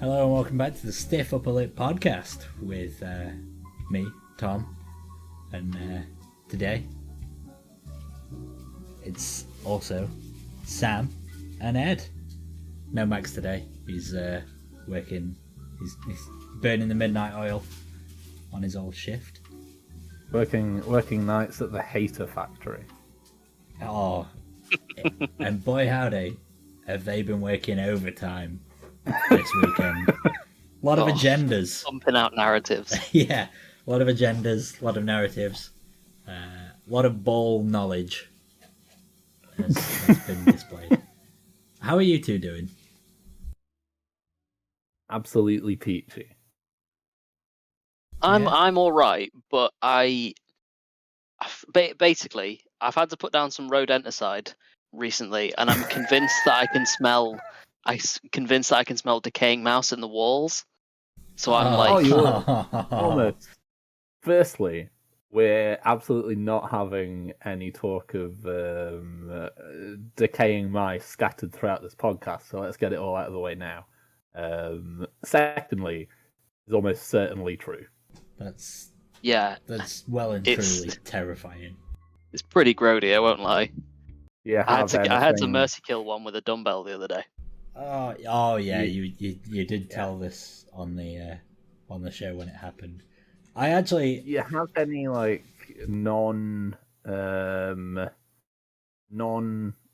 Hello and welcome back to the Stiff Upper Lip podcast with me, Tom, and today it's also Sam and Ed. No Max today. He's working. He's burning the midnight oil on his old shift. Working nights at the Hater Factory. Oh, and boy howdy, have they been working overtime this weekend. A lot of agendas. Pumping out narratives. Yeah, a lot of agendas, a lot of narratives, a lot of ball knowledge has been displayed. How are you two doing? Absolutely peachy. I'm all right, but basically I've had to put down some rodenticide recently, and I'm convinced that I can smell. Convinced that I can smell decaying mouse in the walls. So I'm Almost. Firstly, we're absolutely not having any talk of decaying mice scattered throughout this podcast, so let's get it all out of the way now. Secondly, it's almost certainly true. That's well and truly terrifying. It's pretty grody, I won't lie. Yeah, I had to mercy kill one with a dumbbell the other day. Oh yeah, you did tell this on the show when it happened. I actually. You have any non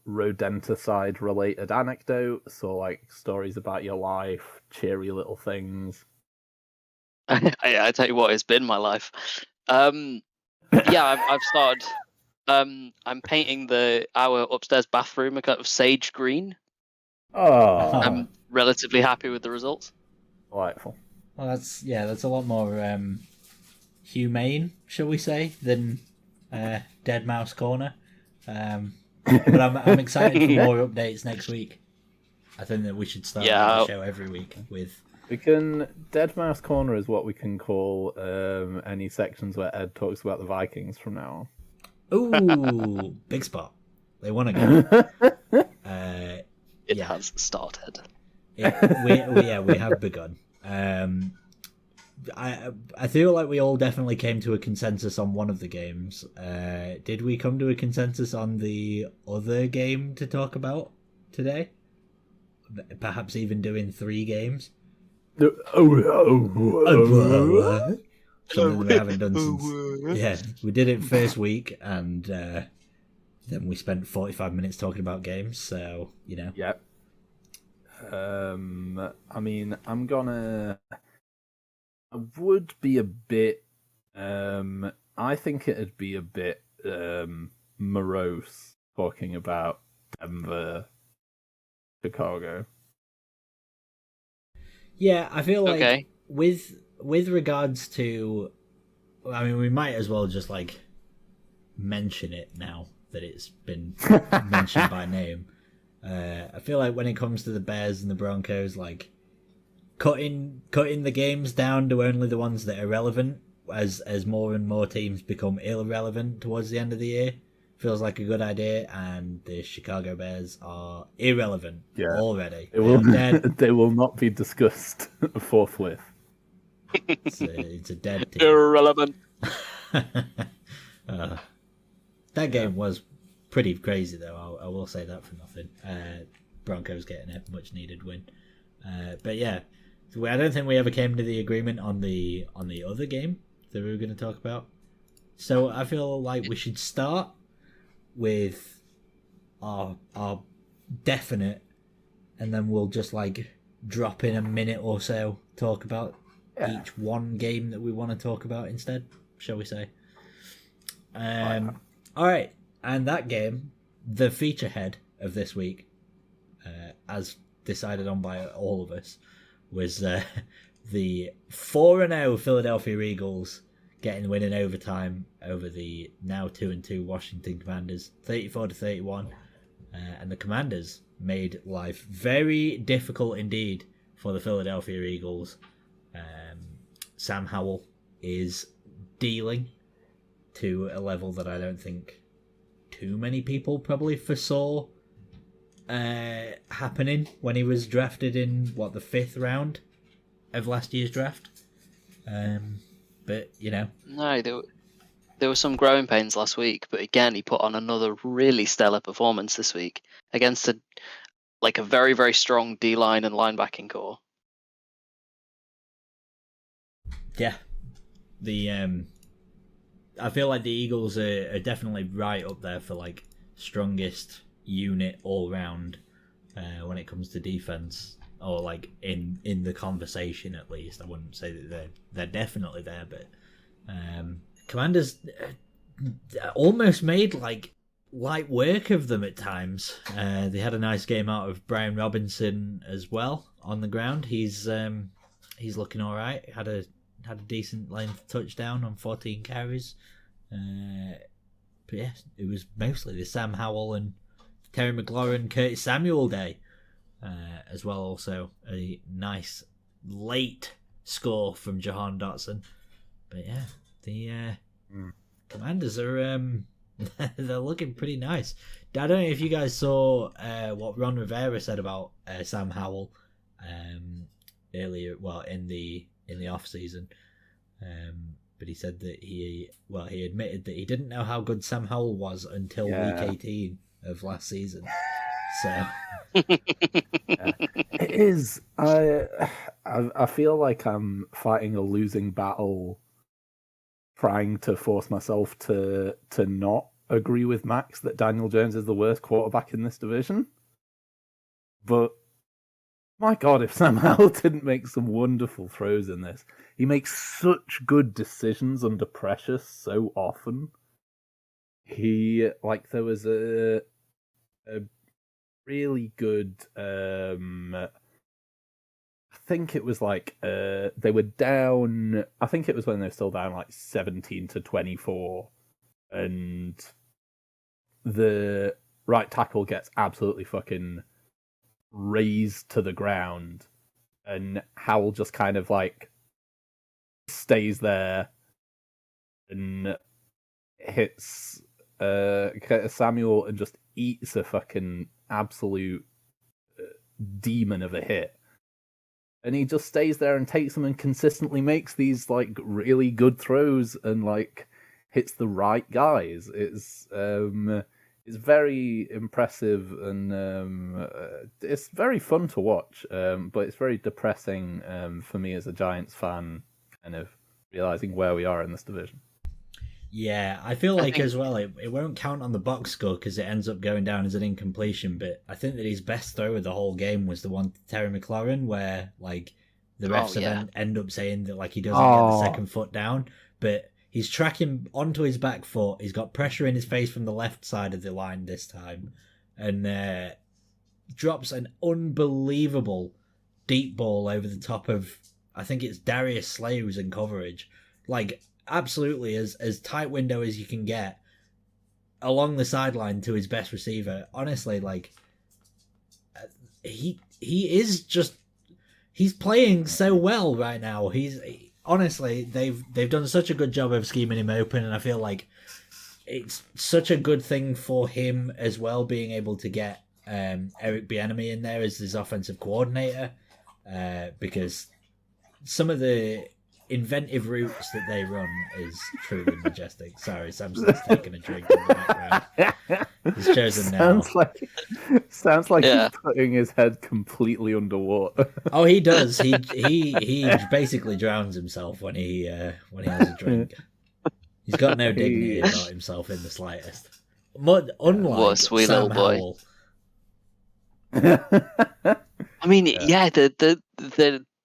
rodenticide related anecdotes or stories about your life, cheery little things? I tell you what, it's been my life. I've started. I'm painting our upstairs bathroom a kind of sage green. Oh, I'm relatively happy with the results. Delightful. Well, that's a lot more humane, shall we say, than Dead Mouse Corner. But I'm excited for more updates next week. I think that we should start the show every week with. Dead Mouse Corner is what we can call any sections where Ed talks about the Vikings from now on. Ooh, big spot. They want to go. It has started. We have begun. I feel like we all definitely came to a consensus on one of the games. Did we come to a consensus on the other game to talk about today? Perhaps even doing 3 games? Something we haven't done since. Yeah, we did it first week, and then we spent 45 minutes talking about games. So Yep. I would be a bit. I think it'd be a bit morose talking about Denver, Chicago. Yeah, I feel like with regards to, we might as well just mention it now that it's been mentioned by name. I feel like when it comes to the Bears and the Broncos, cutting the games down to only the ones that are relevant as more and more teams become irrelevant towards the end of the year feels like a good idea, and the Chicago Bears are irrelevant already. They will not be discussed forthwith. It's a dead team. Irrelevant. That game was pretty crazy, though. I will say that for nothing. Broncos getting a much needed win, but yeah, I don't think we ever came to the agreement on the other game that we were going to talk about. So I feel like we should start with our definite, and then we'll just drop in a minute or so, talk about each one game that we want to talk about instead, shall we say. All right, and that game, the feature head of this week, as decided on by all of us, was the 4-0 Philadelphia Eagles getting the win in overtime over the now 2-2 Washington Commanders, 34-31, and the Commanders made life very difficult indeed for the Philadelphia Eagles. Sam Howell is dealing to a level that I don't think too many people probably foresaw happening when he was drafted in the 5th round of last year's draft. But No, there were some growing pains last week, but again, he put on another really stellar performance this week against a very, very strong D-line and linebacking core. Yeah, I feel like the Eagles are definitely right up there for like strongest unit all round when it comes to defense, or like in the conversation at least. I wouldn't say that they're definitely there, but Commanders almost made like light work of them at times. They had a nice game out of Brian Robinson as well on the ground. He's looking all right. Had a decent length touchdown on 14 carries. But yeah, it was mostly the Sam Howell and Terry McLaurin, Curtis Samuel day as well. Also a nice late score from Jahan Dotson. But yeah, the Commanders are they're looking pretty nice. I don't know if you guys saw what Ron Rivera said about Sam Howell earlier, well, in the off season. But he said that he admitted that he didn't know how good Sam Howell was until week 18 of last season. So it is. I feel like I'm fighting a losing battle, trying to force myself to not agree with Max that Daniel Jones is the worst quarterback in this division. But my God, if Sam Howell didn't make some wonderful throws in this. He makes such good decisions under pressure so often. There was a really good, I think it was they were down, I think it was when they were still down 17-24, and the right tackle gets absolutely fucking razed to the ground, and Howell just kind of stays there and hits Samuel and just eats a fucking absolute demon of a hit. And he just stays there and takes them and consistently makes these really good throws and hits the right guys. It's very impressive, and it's very fun to watch, but it's very depressing for me as a Giants fan, kind of realizing where we are in this division. Yeah, I feel as well, it won't count on the box score because it ends up going down as an incompletion, but I think that his best throw of the whole game was the one to Terry McLaurin, where the refs end up saying that he doesn't get the second foot down, but he's tracking onto his back foot. He's got pressure in his face from the left side of the line this time, and drops an unbelievable deep ball over the top of, I think it's Darius Slay who's in coverage. Absolutely as tight window as you can get along the sideline to his best receiver. Honestly, he's playing so well right now. Honestly, they've done such a good job of scheming him open, and I feel like it's such a good thing for him as well, being able to get Eric Bieniemy in there as his offensive coordinator, because some of the inventive routes that they run is truly majestic. Sorry, Samson's taking a drink in the background. He's chosen now. Sounds like he's putting his head completely underwater. Oh, he does. He basically drowns himself when he has a drink. He's got no dignity about himself in the slightest. Unlike what a sweet Sam little boy. Howell. I mean,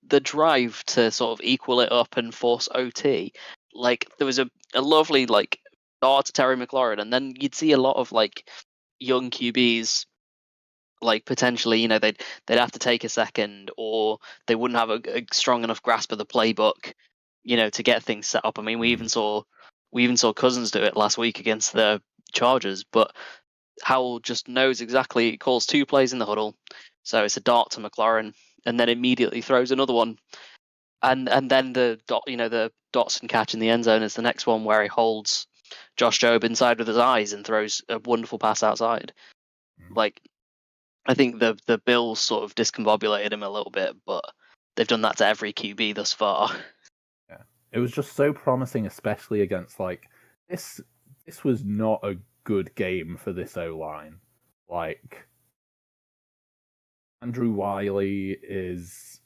the drive to sort of equal it up and force OT, there was a lovely dart to Terry McLaurin, and then you'd see a lot of young QBs potentially they'd have to take a second, or they wouldn't have a strong enough grasp of the playbook to get things set up. I mean, we even saw Cousins do it last week against the Chargers, but Howell just knows exactly, calls two plays in the huddle, so it's a dart to McLaurin, and then immediately throws another one, and then the Dotson catch in the end zone is the next one, where he holds Josh Jobe inside with his eyes and throws a wonderful pass outside. I think the Bills sort of discombobulated him a little bit, but they've done that to every QB thus far. Yeah, it was just so promising, especially against like this. This was not a good game for this O-line. Like Andrew Wiley is,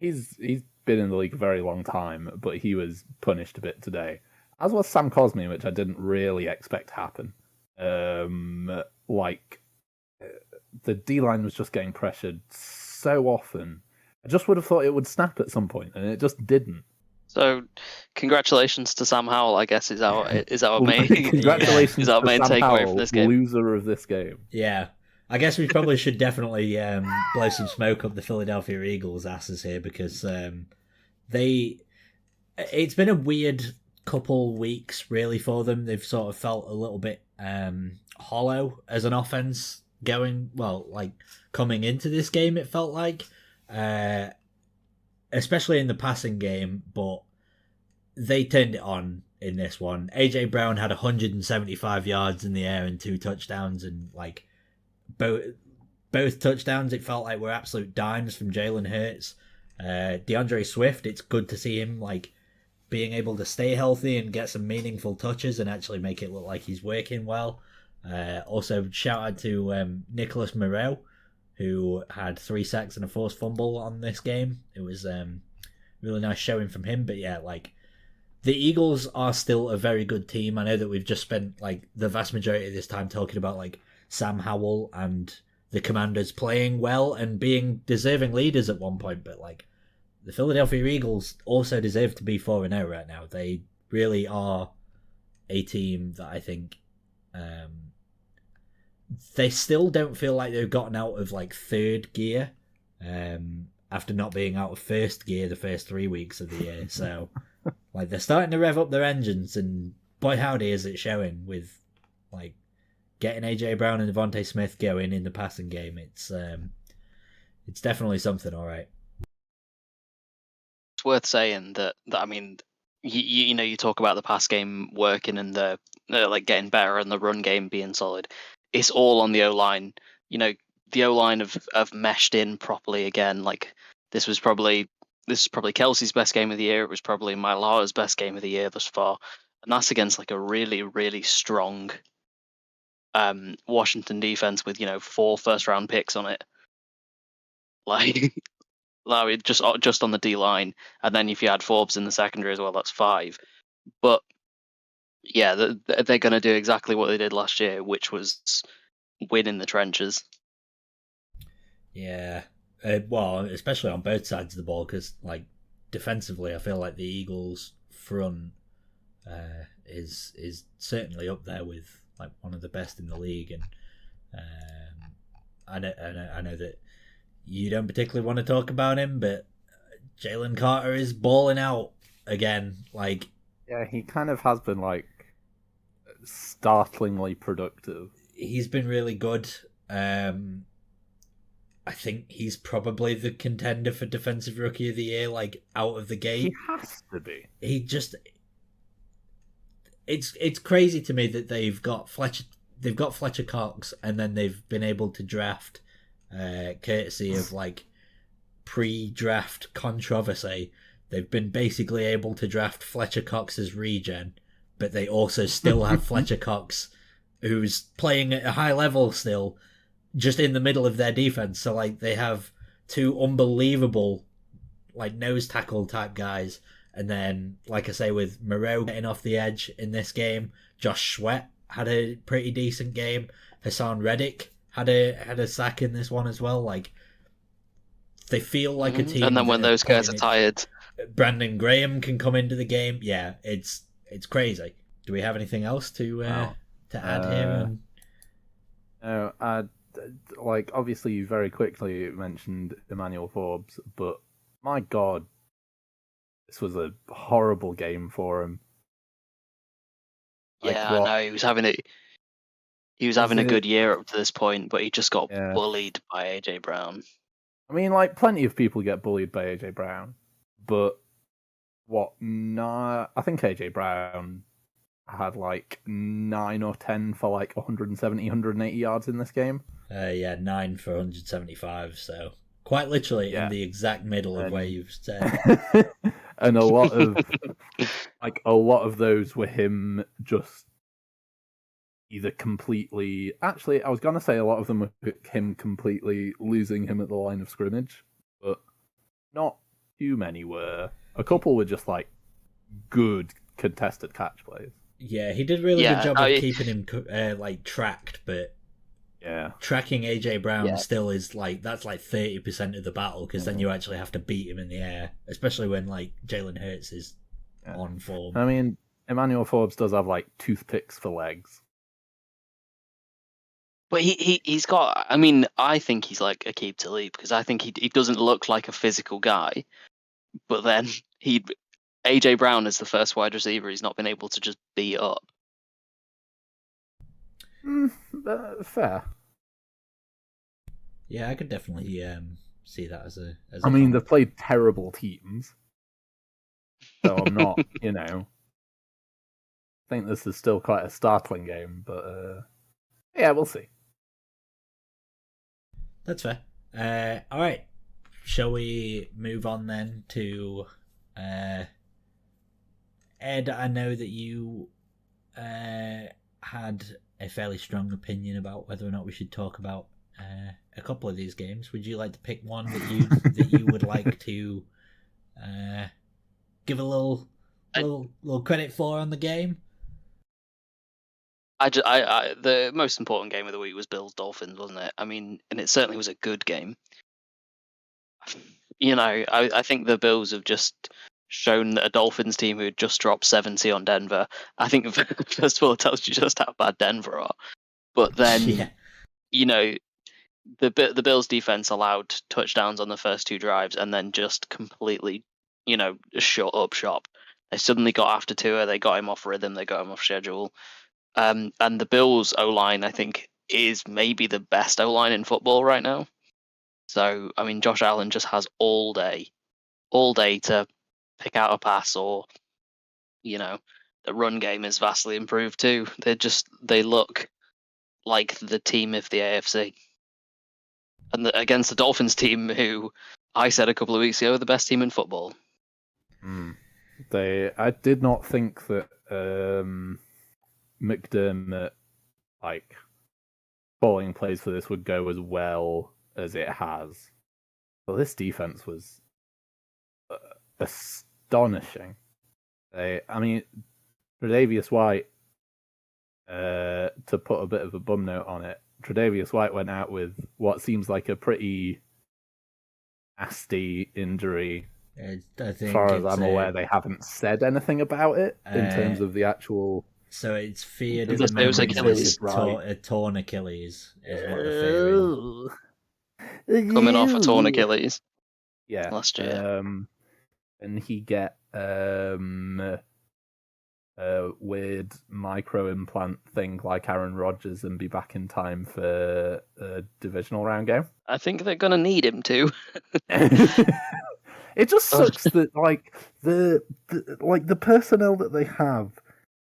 he's been in the league a very long time, but he was punished a bit today. As was Sam Cosmi, which I didn't really expect to happen. The D-line was just getting pressured so often. I just would have thought it would snap at some point, and it just didn't. So, congratulations to Sam Howell, I guess, is our main congratulations is our to main Sam takeaway Howell, from this game. Loser of this game. Yeah. I guess we probably should definitely blow some smoke up the Philadelphia Eagles' asses here, because it's been a weird couple weeks really for them. They've sort of felt a little bit hollow as an offense coming into this game. It felt like, especially in the passing game, but they turned it on in this one. AJ Brown had 175 yards in the air and 2 touchdowns, and like both touchdowns, it felt like were absolute dimes from Jalen Hurts. DeAndre Swift, it's good to see him like being able to stay healthy and get some meaningful touches and actually make it look like he's working well. Also, shout out to Nicholas Moreau, who had 3 sacks and a forced fumble on this game. It was really nice showing from him. But yeah, like the Eagles are still a very good team. I know that we've just spent like the vast majority of this time talking about like Sam Howell and the Commanders playing well and being deserving leaders at one point, but like the Philadelphia Eagles also deserve to be 4-0 right now. They really are a team that I think they still don't feel like they've gotten out of like third gear after not being out of first gear the first 3 weeks of the year. So like they're starting to rev up their engines, and boy howdy is it showing with like getting AJ Brown and Devontae Smith going in the passing game. It's definitely something, all right. It's worth saying that I mean, you talk about the pass game working and the like getting better and the run game being solid. It's all on the O-line. The O-line have meshed in properly again. Like this is probably Kelsey's best game of the year. It was probably Mailata's best game of the year thus far, and that's against like a really, really strong Washington defense with 4 first-round picks on it. Like just on the D line, and then if you add Forbes in the secondary as well, that's 5. But yeah, they're going to do exactly what they did last year, which was win in the trenches. Yeah, well, especially on both sides of the ball, because like defensively, I feel like the Eagles' front is certainly up there with like one of the best in the league, and I know that you don't particularly want to talk about him, but Jalen Carter is balling out again. Like, yeah, he kind of has been like startlingly productive. He's been really good. I think he's probably the contender for Defensive Rookie of the Year, like out of the gate. He has to be. He just, it's crazy to me that they've got Fletcher Cox, and then they've been able to draft, courtesy of like pre-draft controversy, they've been basically able to draft Fletcher Cox as regen, but they also still have Fletcher Cox, who's playing at a high level still, just in the middle of their defense. So like they have 2 unbelievable like nose tackle type guys, and then like I say, with Moreau getting off the edge in this game, Josh Sweat had a pretty decent game. Hassan Reddick had a sack in this one as well. Like they feel like a team. And then when those guys are tired, Brandon Graham can come into the game. Yeah, it's crazy. Do we have anything else to add here? No, like obviously you very quickly mentioned Emmanuel Forbes, but my God, this was a horrible game for him. Yeah, I know he was having it. He was having a good year up to this point, but he just got bullied by AJ Brown. I mean, like plenty of people get bullied by AJ Brown, but I think AJ Brown had like 9 or 10 for like 170, 180 yards in this game. Yeah, 9 for 175, so Quite literally Yeah. in the exact middle of where you've said. And a lot of those were him just either completely. Actually, I was gonna say a lot of them were him completely losing him at the line of scrimmage, but not too many were. A couple were just like good contested catch plays. Yeah, he did a really good Yeah, job of keeping him like tracked, but Yeah, tracking AJ Brown Yeah. still is like that's like 30% of the battle because then you actually have to beat him in the air, especially when like Jalen Hurts is on form. I mean, Emmanuel Forbes does have like toothpicks for legs. But he's got. I mean, I think he's like Aqib Talib because I think he doesn't look like a physical guy. But then AJ Brown is the first wide receiver he's not been able to just beat up. Fair. Yeah, I could definitely see that as a. I mean, they've played terrible teams, so I'm not, I think this is still quite a startling game, but yeah, we'll see. That's fair. All right, shall we move on then to Ed? I know that you had a fairly strong opinion about whether or not we should talk about a couple of these games. Would you like to pick one that you would like to give a little credit for on the game? The most important game of the week was Bills Dolphins, wasn't it? I mean, and it certainly was a good game. I think the Bills have just shown that a Dolphins team who had just dropped 70 on Denver. I think first of all it tells you just how bad Denver are, but then the Bills defense allowed touchdowns on the first two drives and then just completely shut up shop. They suddenly got after Tua, they got him off rhythm, they got him off schedule. And the Bills O-line, I think, is maybe the best O-line in football right now. So, I mean, Josh Allen just has all day to pick out a pass, or, the run game is vastly improved too. They look like the team of the AFC. And against the Dolphins team, who I said a couple of weeks ago are the best team in football. I did not think that McDermott, calling plays for this would go as well as it has. Well, this defense was astonishing. I mean, Tre'Davious White, to put a bit of a bum note on it, Tre'Davious White went out with what seems like a pretty nasty injury. As far as I'm aware, they haven't said anything about it in terms of the actual. So it's feared at the moment Achilles. A torn Achilles is what they're fearing. Coming off a torn Achilles. Yeah. Last year. And he get a weird micro implant thing like Aaron Rodgers and be back in time for a divisional round game. I think they're gonna need him to. It just sucks that the personnel that they have,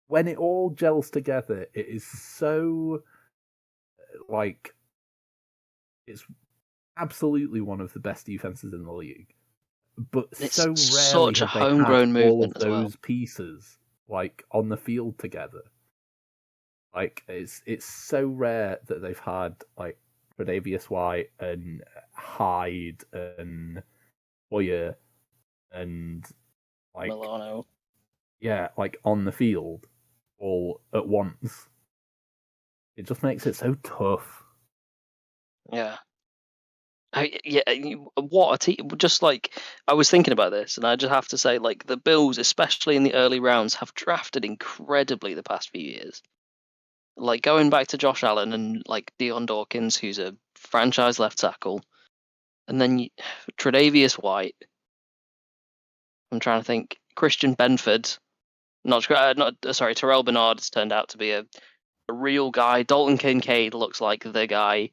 when it all gels together, it is so it's absolutely one of the best defenses in the league. But it's so rarely such a have they homegrown had all movement of as well. those pieces on the field together. It's so rare that they've had Tre'Davious White and Hyde and Hoyer and Milano. Yeah, on the field all at once. It just makes it so tough. Yeah. What a team! Just I was thinking about this, and I just have to say, the Bills, especially in the early rounds, have drafted incredibly the past few years. Going back to Josh Allen and Dion Dawkins, who's a franchise left tackle, and then Tre'Davious White. I'm trying to think. Christian Benford, Terrell Bernard has turned out to be a real guy. Dalton Kincaid looks like the guy.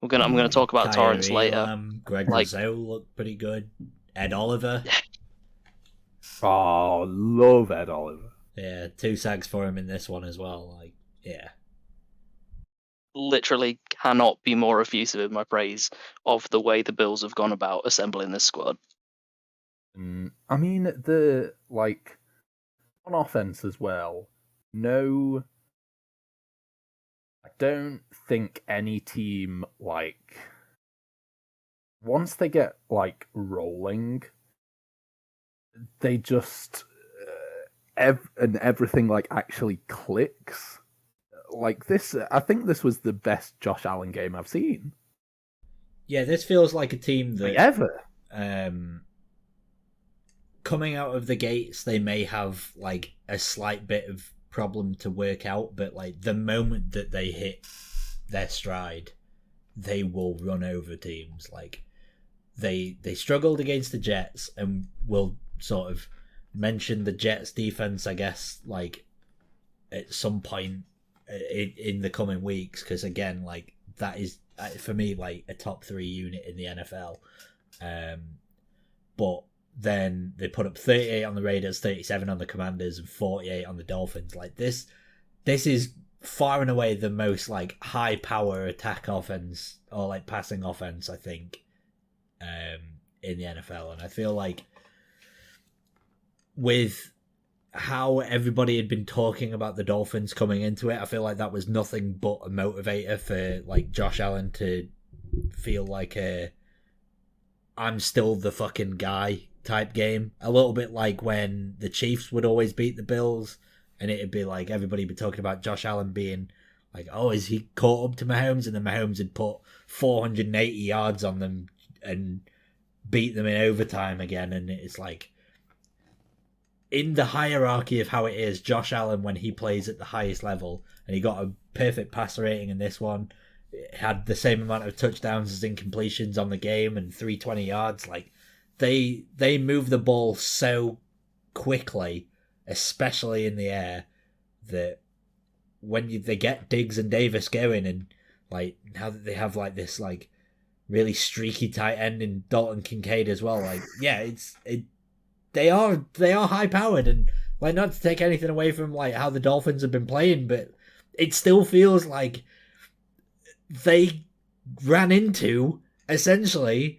I'm gonna talk about Torrance later. Greg Rousseau looked pretty good. Ed Oliver. Oh, love Ed Oliver. Yeah, 2 sacks for him in this one as well. Yeah. literally cannot be more effusive in my praise of the way the Bills have gone about assembling this squad. I mean, on offense as well. No, I don't think any team once they get rolling, they just and everything actually clicks. This, I think this was the best Josh Allen game I've seen. Yeah, this feels like a team that ever. Coming out of the gates, they may have a slight bit of problem to work out, but the moment that they hit their stride, they will run over teams. They struggled against the Jets, and we'll sort of mention the Jets defense, I guess, at some point in the coming weeks, because again, that is for me a top 3 unit in the NFL. But then they put up 38 on the Raiders, 37 on the Commanders, and 48 on the Dolphins. This is far and away the most high power attack offense or passing offense, I think, in the NFL. And I feel with how everybody had been talking about the Dolphins coming into it, I feel that was nothing but a motivator for Josh Allen to feel I'm still the fucking guy type game. A little bit like when the Chiefs would always beat the Bills, and it'd be everybody be talking about Josh Allen being oh, is he caught up to Mahomes? And then Mahomes had put 480 yards on them and beat them in overtime again. And it's in the hierarchy of how it is, Josh Allen, when he plays at the highest level, and he got a perfect passer rating in this one, had the same amount of touchdowns as incompletions on the game and 320 yards. They move the ball so quickly, especially in the air, that when they get Diggs and Davis going, and now that they have this really streaky tight end in Dalton Kincaid as well, they are high powered, and not to take anything away from how the Dolphins have been playing, but it still feels like they ran into essentially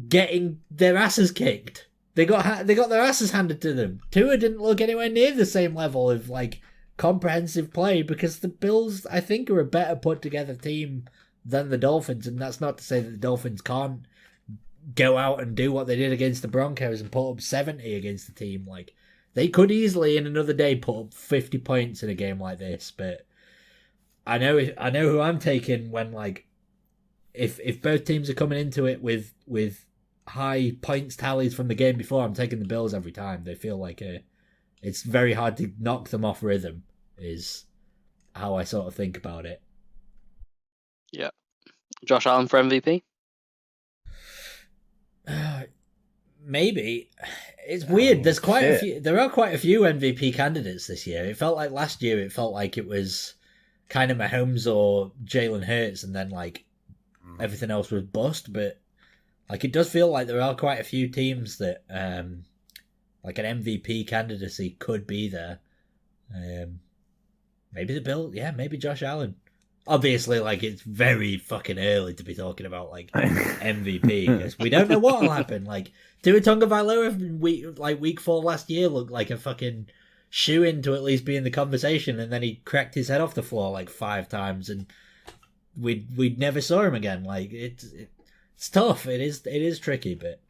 getting their asses kicked. They got their asses handed to them. Tua didn't look anywhere near the same level of comprehensive play, because the Bills, I think, are a better put together team than the Dolphins, and that's not to say that the Dolphins can't go out and do what they did against the Broncos and put up 70 against the team. They could easily in another day put up 50 points in a game like this, but I know who I'm taking when if both teams are coming into it with high points tallies from the game before, I'm taking the Bills every time. They feel it's very hard to knock them off rhythm, is how I sort of think about it. Yeah. Josh Allen for MVP? Maybe. It's weird. There are quite a few MVP candidates this year. It felt like last year, it felt like it was kind of Mahomes or Jalen Hurts, and then everything else was bust. But it does feel like there are quite a few teams that an MVP candidacy could be there. Maybe the Bills. Yeah, maybe Josh Allen. Obviously, it's very fucking early to be talking about MVP, because we don't know what'll happen. Tua Tagovailoa week 4 last year looked like a fucking shoe-in to at least be in the conversation, and then he cracked his head off the floor 5 times, and we never saw him again. It's tough. It is tricky, but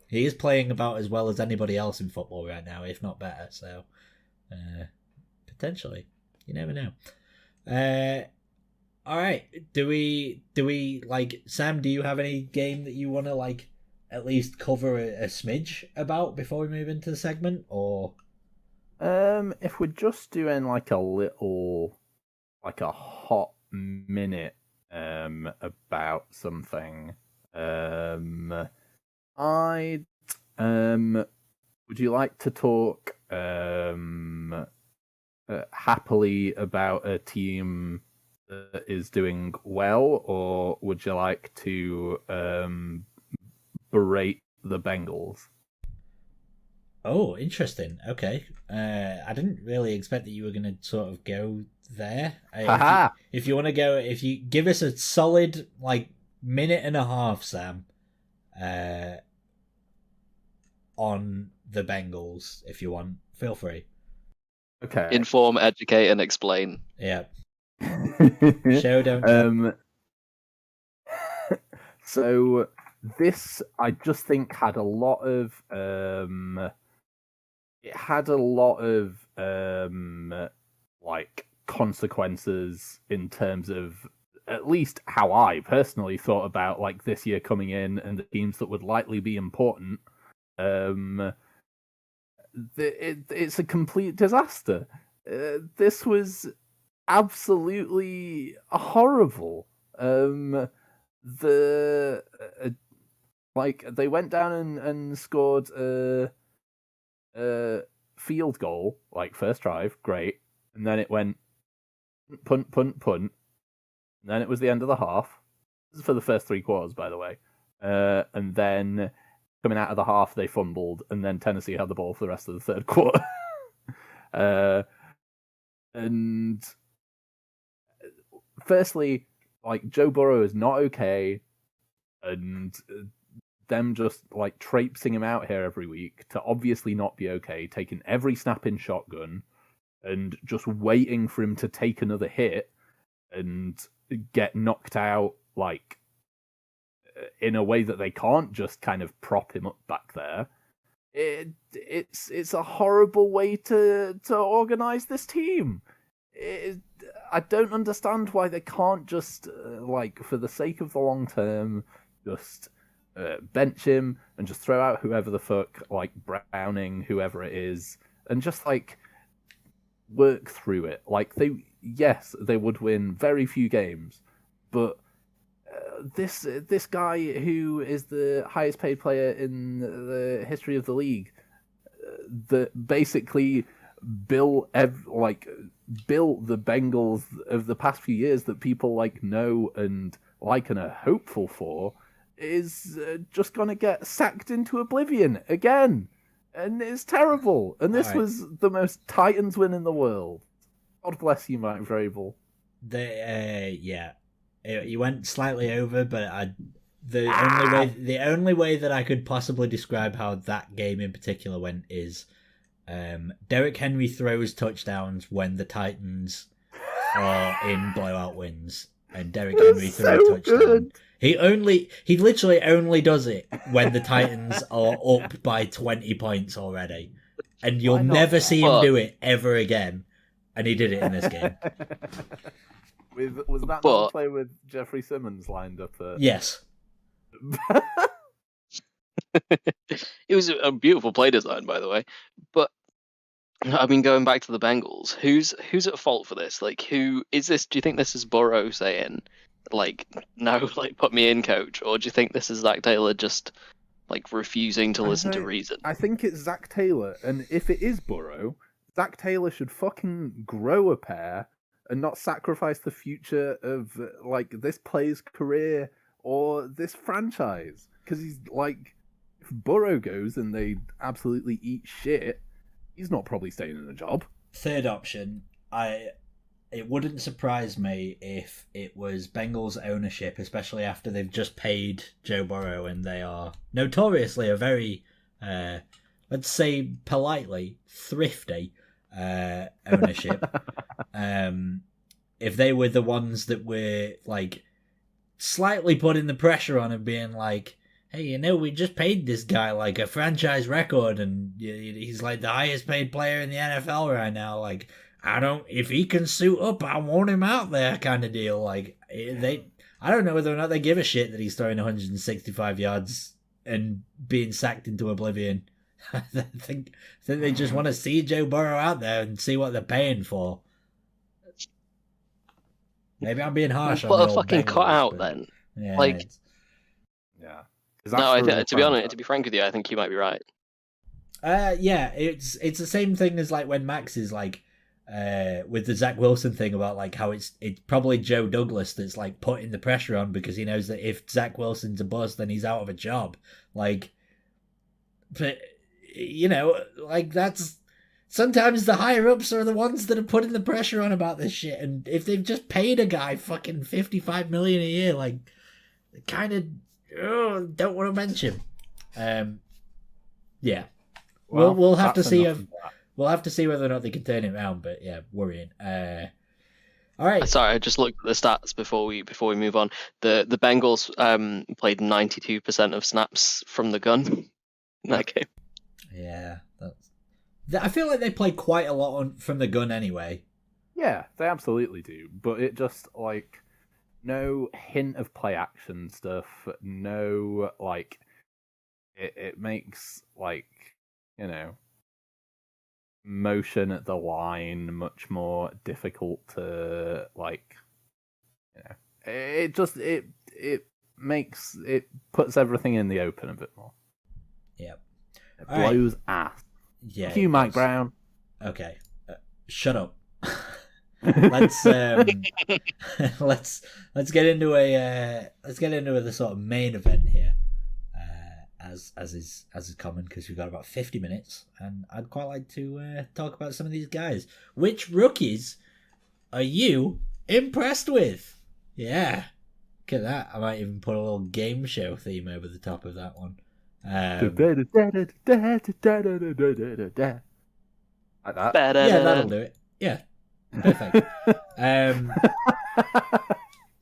he is playing about as well as anybody else in football right now, if not better. So potentially, you never know. All right. Do we Sam? Do you have any game that you want to at least cover a smidge about before we move into the segment, or? If we're just doing a hot minute about something, I'd would you like to talk happily about a team that is doing well, or would you like to berate the Bengals? Oh, interesting. Okay. I didn't really expect that you were going to sort of go there. Haha. If you want to go, if you give us a solid minute and a half, Sam, on the Bengals, if you want, feel free. Okay. Inform, educate, and explain. Yeah. Show, don't tell. So this, I just think, had a lot of consequences in terms of at least how I personally thought about this year coming in and the teams that would likely be important. It's a complete disaster. This was absolutely horrible. They went down and scored a field goal, first drive, great, and then it went punt, and then it was the end of the half. This is for the first 3 quarters, by the way, and then coming out of the half they fumbled, and then Tennessee had the ball for the rest of the third quarter. And firstly, Joe Burrow is not okay, and them just traipsing him out here every week to obviously not be okay, taking every snap in shotgun and just waiting for him to take another hit and get knocked out in a way that they can't just kind of prop him up back there. It's a horrible way to organize this team. I don't understand why they can't just for the sake of the long term just bench him and just throw out whoever the fuck, Browning, whoever it is, and just work through it. They would win very few games, but this guy who is the highest paid player in the history of the league, that basically built the Bengals of the past few years that people know and and are hopeful for, is just gonna get sacked into oblivion again, and it's terrible. And this was the most Titans win in the world. God bless you, Mike Vrabel. You went slightly over, but the only way that I could possibly describe how that game in particular went is Derrick Henry throws touchdowns when the Titans are in blowout wins, and Derrick Henry throws a touchdown. Good. He literally only does it when the Titans are up by 20 points already, and you'll never see him do it ever again. And he did it in this game. Was that the play with Jeffrey Simmons lined up? Yes. It was a beautiful play design, by the way. But I mean, going back to the Bengals, who's at fault for this? Who is this? Do you think this is Burrow saying, no, put me in, coach, or do you think this is Zach Taylor just refusing to listen to reason? I think it's Zach Taylor, and if it is Burrow, Zach Taylor should fucking grow a pair and not sacrifice the future of this player's career or this franchise. Because he's if Burrow goes and they absolutely eat shit, he's not probably staying in a job. Third option, it wouldn't surprise me if it was Bengals ownership, especially after they've just paid Joe Burrow and they are notoriously a very, let's say politely, thrifty ownership. If they were the ones that were slightly putting the pressure on and being hey, we just paid this guy a franchise record, and he's the highest paid player in the NFL right now. If he can suit up, I want him out there, kind of deal. I don't know whether or not they give a shit that he's throwing 165 yards and being sacked into oblivion. I think they just want to see Joe Burrow out there and see what they're paying for. Maybe I'm being harsh on the old fucking Bengals, cutout then. Yeah, yeah. No, to be honest, to be frank with you, I think you might be right. Yeah, it's the same thing as when Max is with the Zach Wilson thing about how it's probably Joe Douglas that's putting the pressure on because he knows that if Zach Wilson's a bust, then he's out of a job. But that's sometimes the higher ups are the ones that are putting the pressure on about this shit. And if they've just paid a guy fucking $55 million a year, like, kind of don't want to mention. Yeah, Well, we'll have to that's see enough if of that. we'll have to see whether or not they can turn it around. But yeah, worrying. All right. Sorry, I just looked at the stats before we move on. The Bengals played 92% of snaps from the gun in that game. Yeah, I feel like they play quite a lot from the gun anyway. Yeah, they absolutely do. But it just, like, no hint of play action stuff. No, like, it makes, like, you know, motion at the line much more difficult to, like, you know, it just it puts everything in the open a bit more. Yep. It All right. blows ass. Yeah. Thank you, Mike Brown. Okay. Shut up. let's let's get into the sort of main event here, as is common, because we've got about 50 minutes, and I'd quite like to talk about some of these guys. Which rookies are you impressed with? Yeah, look at that. I might even put a little game show theme over the top of that one. Like that. Yeah, that'll do it. Yeah, perfect.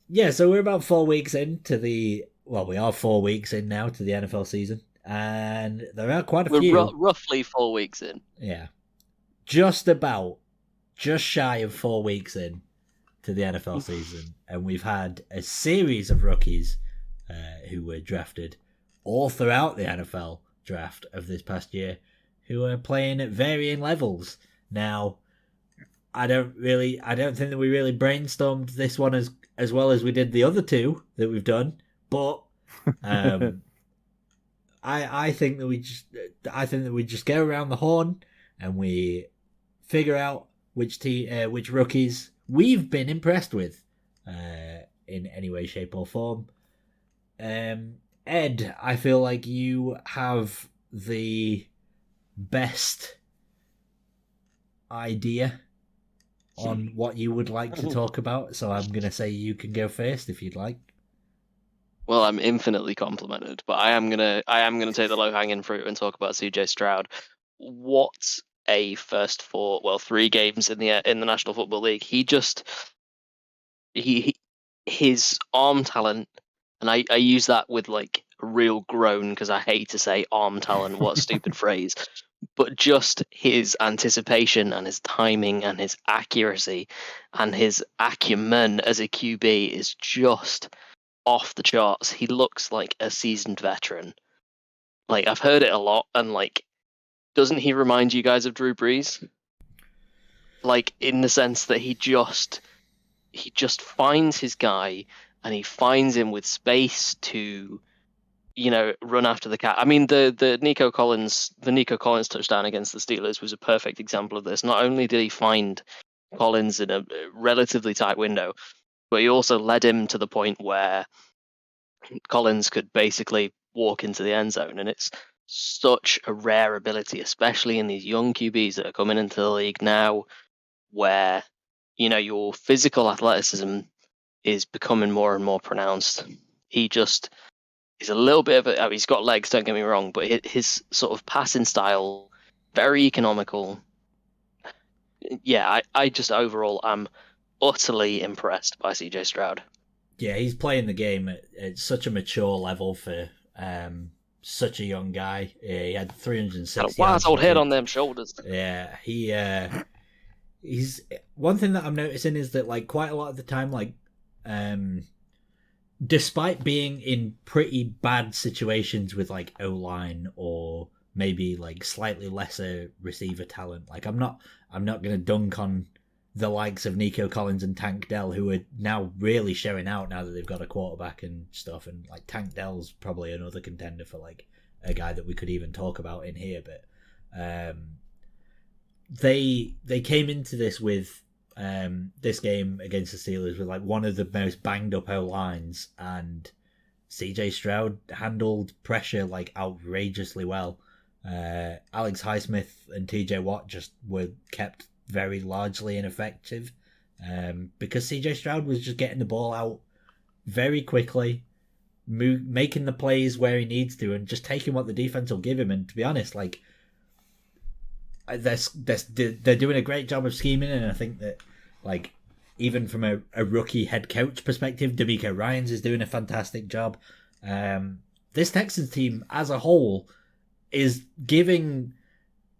Yeah, so we're about 4 weeks into we are 4 weeks in now to the NFL season, and there are quite a few. We're roughly 4 weeks in. Yeah, just shy of 4 weeks in to the NFL season, and we've had a series of rookies who were drafted all throughout the NFL draft of this past year, who are playing at varying levels. Now, I don't think that we really brainstormed this one as well as we did the other two that we've done, but I think that we just go around the horn and we figure out which rookies we've been impressed with in any way, shape, or form. Ed, I feel like you have the best idea on what you would like to talk about, so I'm going to say you can go first if you'd like. Well, I'm infinitely complimented, but I am gonna take the low hanging fruit and talk about CJ Stroud. What a first 3 games in the National Football League. His arm talent, and I use that with like a real groan because I hate to say arm talent. What a stupid phrase. But just his anticipation and his timing and his accuracy and his acumen as a QB is just off the charts. He looks like a seasoned veteran. Like, I've heard it a lot, and like, doesn't he remind you guys of Drew Brees? Like, in the sense that he just finds his guy, and he finds him with space to, run after the cat. I mean, the Nico Collins touchdown against the Steelers was a perfect example of this. Not only did he find Collins in a relatively tight window, but he also led him to the point where Collins could basically walk into the end zone. And it's such a rare ability, especially in these young QBs that are coming into the league now, where, your physical athleticism is becoming more and more pronounced. He just is a little bit of he's got legs, don't get me wrong, but his sort of passing style, very economical. Yeah, I just overall am utterly impressed by CJ Stroud. Yeah, he's playing the game at such a mature level for such a young guy. He had 360. Got a wise old head on them shoulders. Yeah, he's one thing that I'm noticing is that like quite a lot of the time, like despite being in pretty bad situations with like O-line or maybe like slightly lesser receiver talent, like I'm not gonna dunk on the likes of Nico Collins and Tank Dell, who are now really showing out now that they've got a quarterback and stuff. And like Tank Dell's probably another contender for like a guy that we could even talk about in here. But they came into this with this game against the Steelers with like one of the most banged up O-lines, and CJ Stroud handled pressure like outrageously well. Alex Highsmith and TJ Watt just were kept very largely ineffective because CJ Stroud was just getting the ball out very quickly, making the plays where he needs to, and just taking what the defense will give him. And to be honest, like they're doing a great job of scheming, and I think that like even from a rookie head coach perspective, D'Amico Ryans is doing a fantastic job. This Texans team as a whole is giving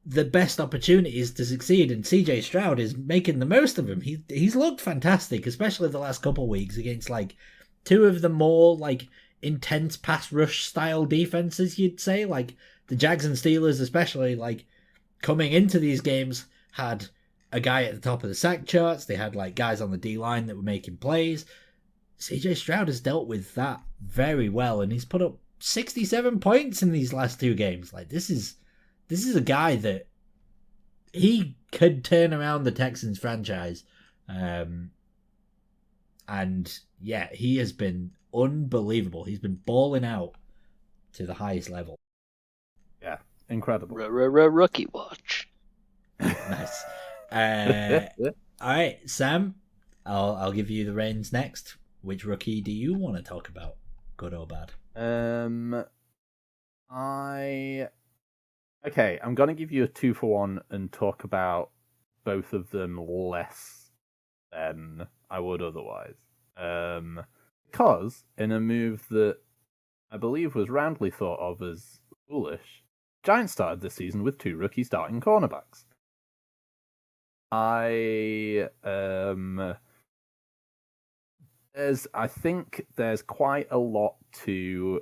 the best opportunities to succeed, and CJ Stroud is making the most of them. He's looked fantastic, especially the last couple of weeks against like two of the more like intense pass rush style defenses, you'd say, like the Jags and Steelers, especially like coming into these games had a guy at the top of the sack charts. They had like guys on the D line that were making plays. CJ Stroud has dealt with that very well, and he's put up 67 points in these last two games. Like this is a guy that he could turn around the Texans franchise. And yeah, he has been unbelievable. He's been balling out to the highest level. Yeah, incredible. Rookie watch. Nice. All right, Sam, I'll give you the reins next. Which rookie do you want to talk about, good or bad? Okay, I'm gonna give you a 2-for-1 and talk about both of them less than I would otherwise. Because in a move that I believe was roundly thought of as foolish, Giants started this season with 2 rookie starting cornerbacks. I think there's quite a lot to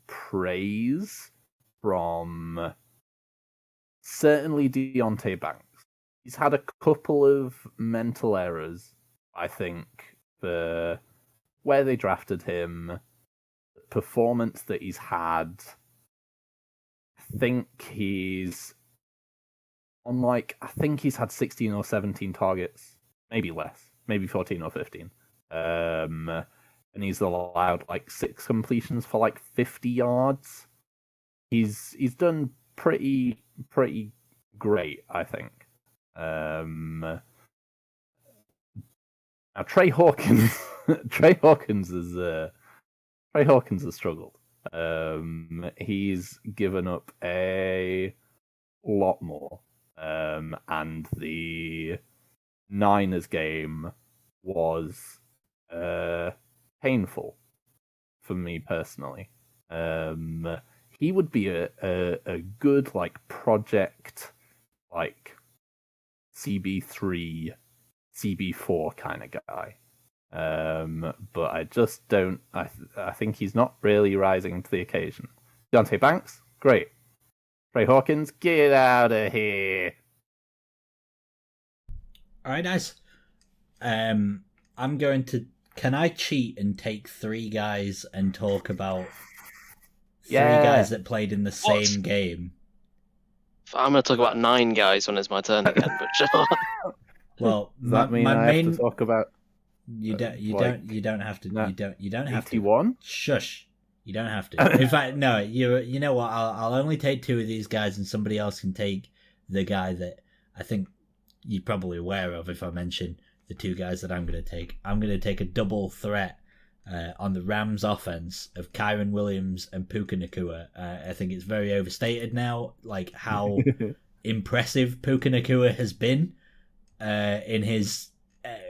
praise from certainly Deontay Banks. He's had a couple of mental errors, I think, for where they drafted him, the performance that he's had. I think he's had 16 or 17 targets, maybe less, maybe 14 or 15. And he's allowed like 6 completions for like 50 yards. He's done pretty great, I think. Now Trey Hawkins has struggled. He's given up a lot more. And the Niners game was painful for me personally. He would be a good like project like CB3, CB4 kind of guy. But I just don't. I think he's not really rising to the occasion. Deontay Banks, great. Trey Hawkins, get out of here. All right, nice. I'm going to. Can I cheat and take 3 guys and talk about 3 guys that played in the same game? I'm going to talk about 9 guys when it's my turn again. But sure. Well, does that mean I have to talk about? You don't have to. You don't have 81? to. Shush. You don't have to. In fact, no. You know what? I'll only take 2 of these guys, and somebody else can take the guy that I think you're probably aware of. If I mention the 2 guys that I'm going to take, I'm going to take a double threat on the Rams offense of Kyren Williams and Puka Nacua. I think it's very overstated now, like how impressive Puka Nacua has been in his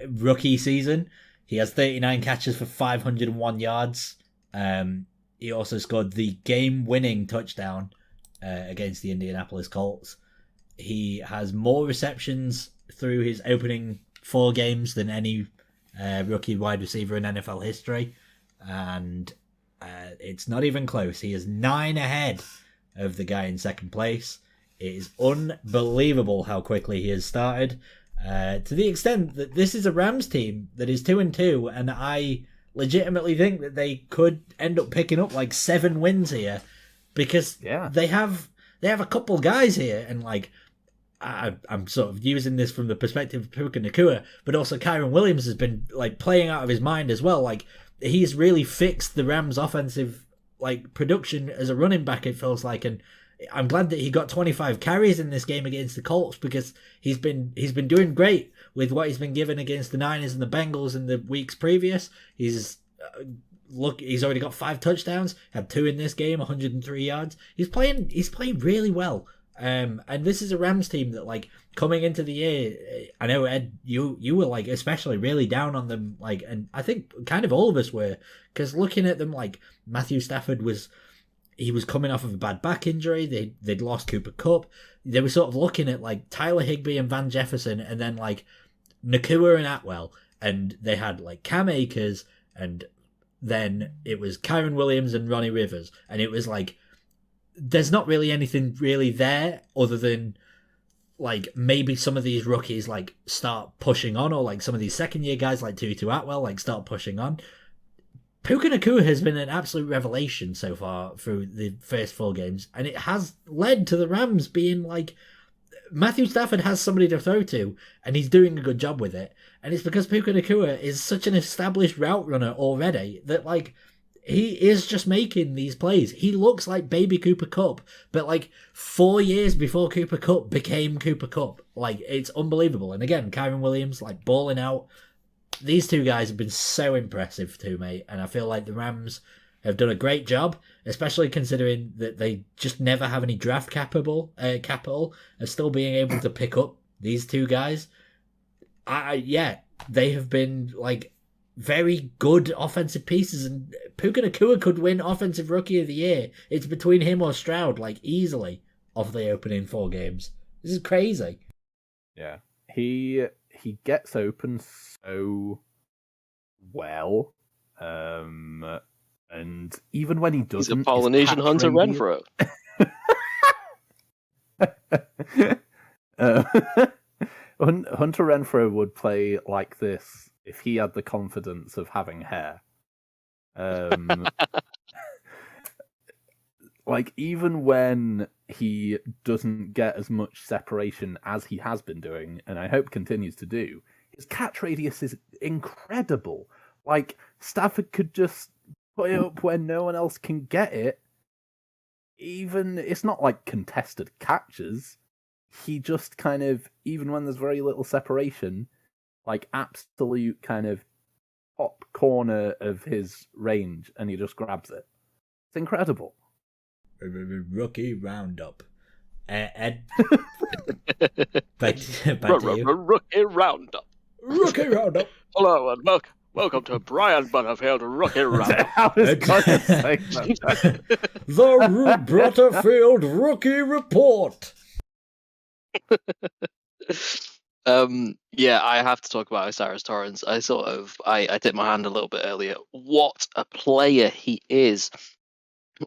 rookie season. He has 39 catches for 501 yards. He also scored the game-winning touchdown against the Indianapolis Colts. He has more receptions through his opening 4 games than any rookie wide receiver in NFL history, and it's not even close. He is 9 ahead of the guy in second place. It is unbelievable how quickly he has started, to the extent that this is a Rams team that is 2-2, and I legitimately think that they could end up picking up like 7 wins here, because they have a couple guys here, and like I'm sort of using this from the perspective of Puka Nacua, but also Kyren Williams has been like playing out of his mind as well. Like he's really fixed the Rams' offensive like production as a running back, it feels like, and I'm glad that he got 25 carries in this game against the Colts because he's been doing great with what he's been given against the Niners and the Bengals in the weeks previous. He's already got 5 touchdowns, had 2 in this game, 103 yards. He's playing really well. And this is a Rams team that, like, coming into the year, I know, Ed, you were, like, especially really down on them, like, and I think kind of all of us were, because looking at them, like, Matthew Stafford was coming off of a bad back injury. They'd lost Cooper Kupp. They were sort of looking at, like, Tyler Higbee and Van Jefferson, and then, like, Nakua and Atwell, and they had, like, Cam Akers, and then it was Kyron Williams and Ronnie Rivers, and it was like, there's not really anything really there other than, like, maybe some of these rookies, like, start pushing on, or, like, some of these second-year guys, like Tutu Atwell, like, start pushing on. Puka Nacua has been an absolute revelation so far through the first 4 games, and it has led to the Rams being, like, Matthew Stafford has somebody to throw to, and he's doing a good job with it. And it's because Puka Nacua is such an established route runner already that, like, he is just making these plays. He looks like baby Cooper Kupp, but, like, 4 years before Cooper Kupp became Cooper Kupp. Like, it's unbelievable. And again, Kyron Williams, like, balling out. These 2 guys have been so impressive to me, and I feel like the Rams have done a great job, especially considering that they just never have any draft capital of still being able to pick up these 2 guys. They have been, like, very good offensive pieces, and Puka Nacua could win Offensive Rookie of the Year. It's between him or Stroud, like, easily, of the opening 4 games. This is crazy. Yeah, he gets open so well. And even when he doesn't, he's a Polynesian hunter Renfro. Hunter Renfro would play like this if he had the confidence of having hair. Like, even when he doesn't get as much separation as he has been doing, and I hope continues to do, his catch radius is incredible. Like, Stafford could just put it up where no one else can get it. Even, it's not like contested catches. He just kind of, even when there's very little separation, like, absolute kind of top corner of his range, and he just grabs it. It's incredible. Rookie Roundup. Ed, back to you. Rookie Roundup. Rookie Roundup. Hello and welcome to Brian Butterfield Rookie Roundup. The Butterfield Rookie Report. Yeah, I have to talk about Osiris Torrance. I tipped my hand a little bit earlier. What a player he is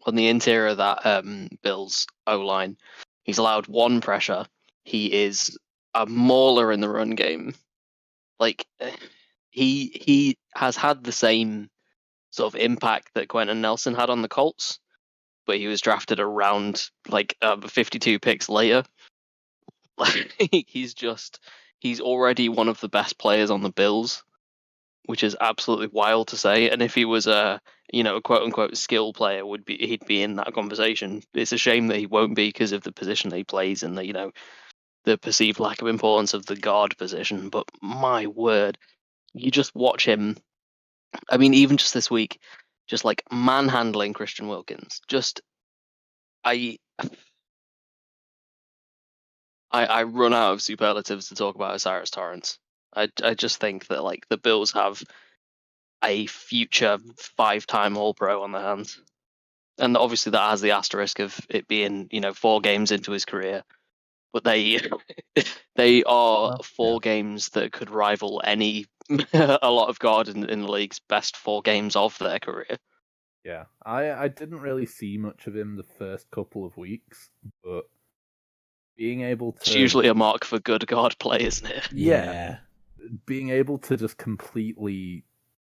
on the interior of that Bills O-line. He's allowed 1 pressure. He is a mauler in the run game. Like, he has had the same sort of impact that Quentin Nelson had on the Colts, but he was drafted around, like, 52 picks later. Like, he's already one of the best players on the Bills, which is absolutely wild to say. And if he was a quote unquote skill player, he'd be in that conversation. It's a shame that he won't be because of the position that he plays and the perceived lack of importance of the guard position. But my word, you just watch him. I mean, even just this week, just like manhandling Christian Wilkins. I run out of superlatives to talk about Osiris Torrance. I just think that, like, the Bills have a future 5-time All-Pro on their hands. And obviously that has the asterisk of it being, 4 games into his career. But they are 4 games that could rival a lot of guard in the league's best 4 games of their career. Yeah, I didn't really see much of him the first couple of weeks, but being able to... It's usually a mark for good guard play, isn't it? Yeah. Being able to just completely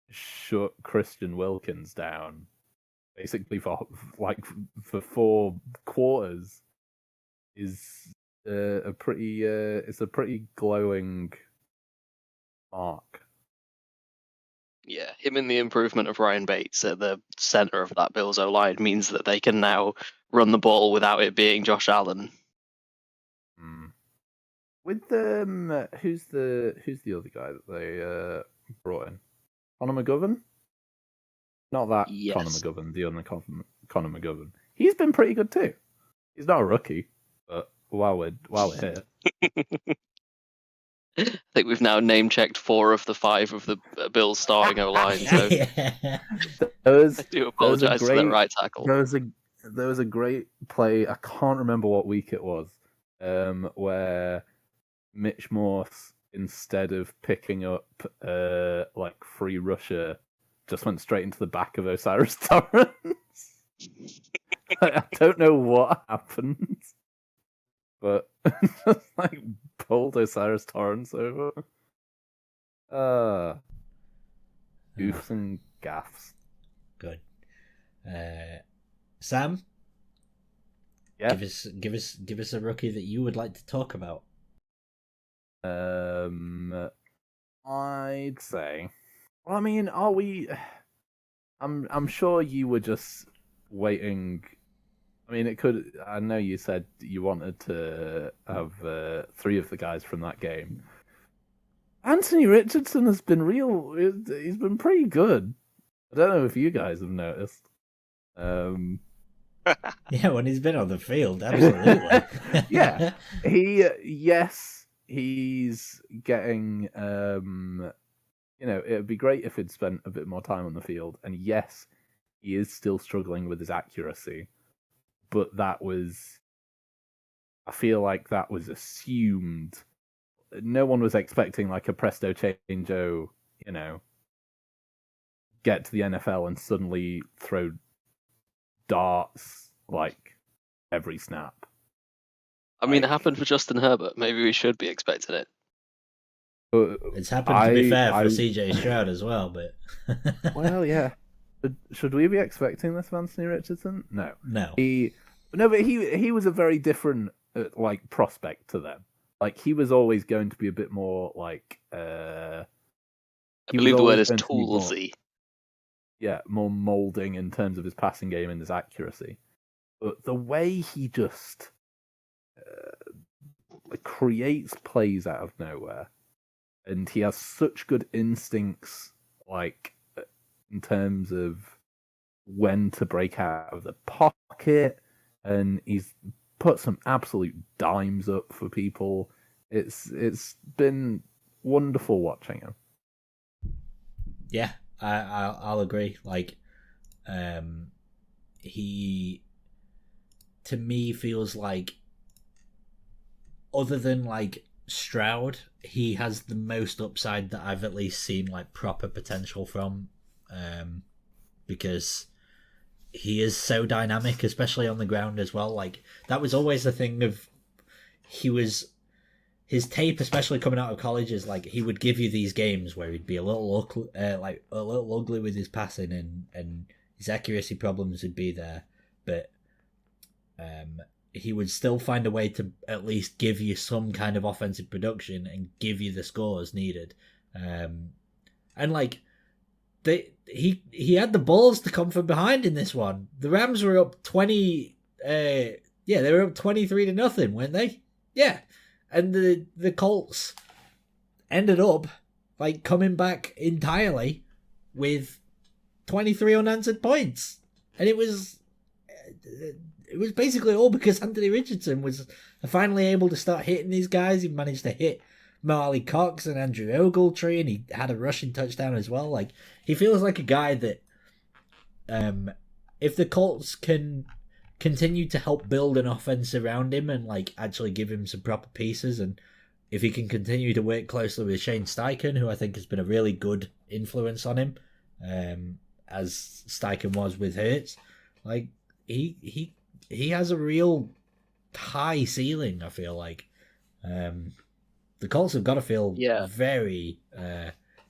shut Christian Wilkins down, basically for 4 quarters, is a pretty glowing mark. Yeah, him and the improvement of Ryan Bates at the center of that Bills O-line means that they can now run the ball without it being Josh Allen. With who's the other guy that they brought in? Conor McGovern? Not that Yes. Conor McGovern, the other Conor McGovern. He's been pretty good too. He's not a rookie, but while we're here, I think we've now name-checked 4 of the 5 of the Bills starting O-line, so I do apologise for that right tackle. There was a great play, I can't remember what week it was, where Mitch Morse, instead of picking up like free rusher, just went straight into the back of Osiris Torrance. I don't know what happened, but just like pulled Osiris Torrance over. Goofs and gaffs. Good. Sam? Yeah. Give us a rookie that you would like to talk about. I'd say. Well, I mean, are we? I'm sure you were just waiting. I mean, it could. I know you said you wanted to have 3 of the guys from that game. Anthony Richardson has been real. He's been pretty good. I don't know if you guys have noticed. Yeah, when he's been on the field, absolutely. Yeah, he's getting. It'd be great if he'd spent a bit more time on the field, and yes, he is still struggling with his accuracy, but that was. I feel like that was assumed. No one was expecting like a presto changeo, get to the NFL and suddenly throw darts like every snap. I mean, it happened for Justin Herbert. Maybe we should be expecting it. It's happened, to be fair, for CJ Stroud as well, but... Well, yeah. Should we be expecting this from Anthony Richardson? No. No. But he was a very different prospect to them. Like, he was always going to be a bit more like... I believe the word is toolsy. Yeah, more moulding in terms of his passing game and his accuracy. But the way he just creates plays out of nowhere, and he has such good instincts, like in terms of when to break out of the pocket, and he's put some absolute dimes up for people. It's been wonderful watching him. Yeah, I'll agree. Like, he to me feels like, other than like Stroud, he has the most upside that I've at least seen like proper potential from, because he is so dynamic, especially on the ground as well. Like, that was always the thing of his tape, especially coming out of college, is like he would give you these games where he'd be a little ugly with his passing, and his accuracy problems would be there, but he would still find a way to at least give you some kind of offensive production and give you the scores needed. And like he had the balls to come from behind in this one. The Rams were up 20. They were up 23-0, weren't they? Yeah. And the Colts ended up like coming back entirely with 23 unanswered points, and it was basically all because Anthony Richardson was finally able to start hitting these guys. He managed to hit Marley Cox and Andrew Ogletree, and he had a rushing touchdown as well. Like, he feels like a guy that, if the Colts can continue to help build an offense around him and like actually give him some proper pieces, and if he can continue to work closely with Shane Steichen, who I think has been a really good influence on him, as Steichen was with Hurts, like he has a real high ceiling, I feel like. The Colts have got to feel very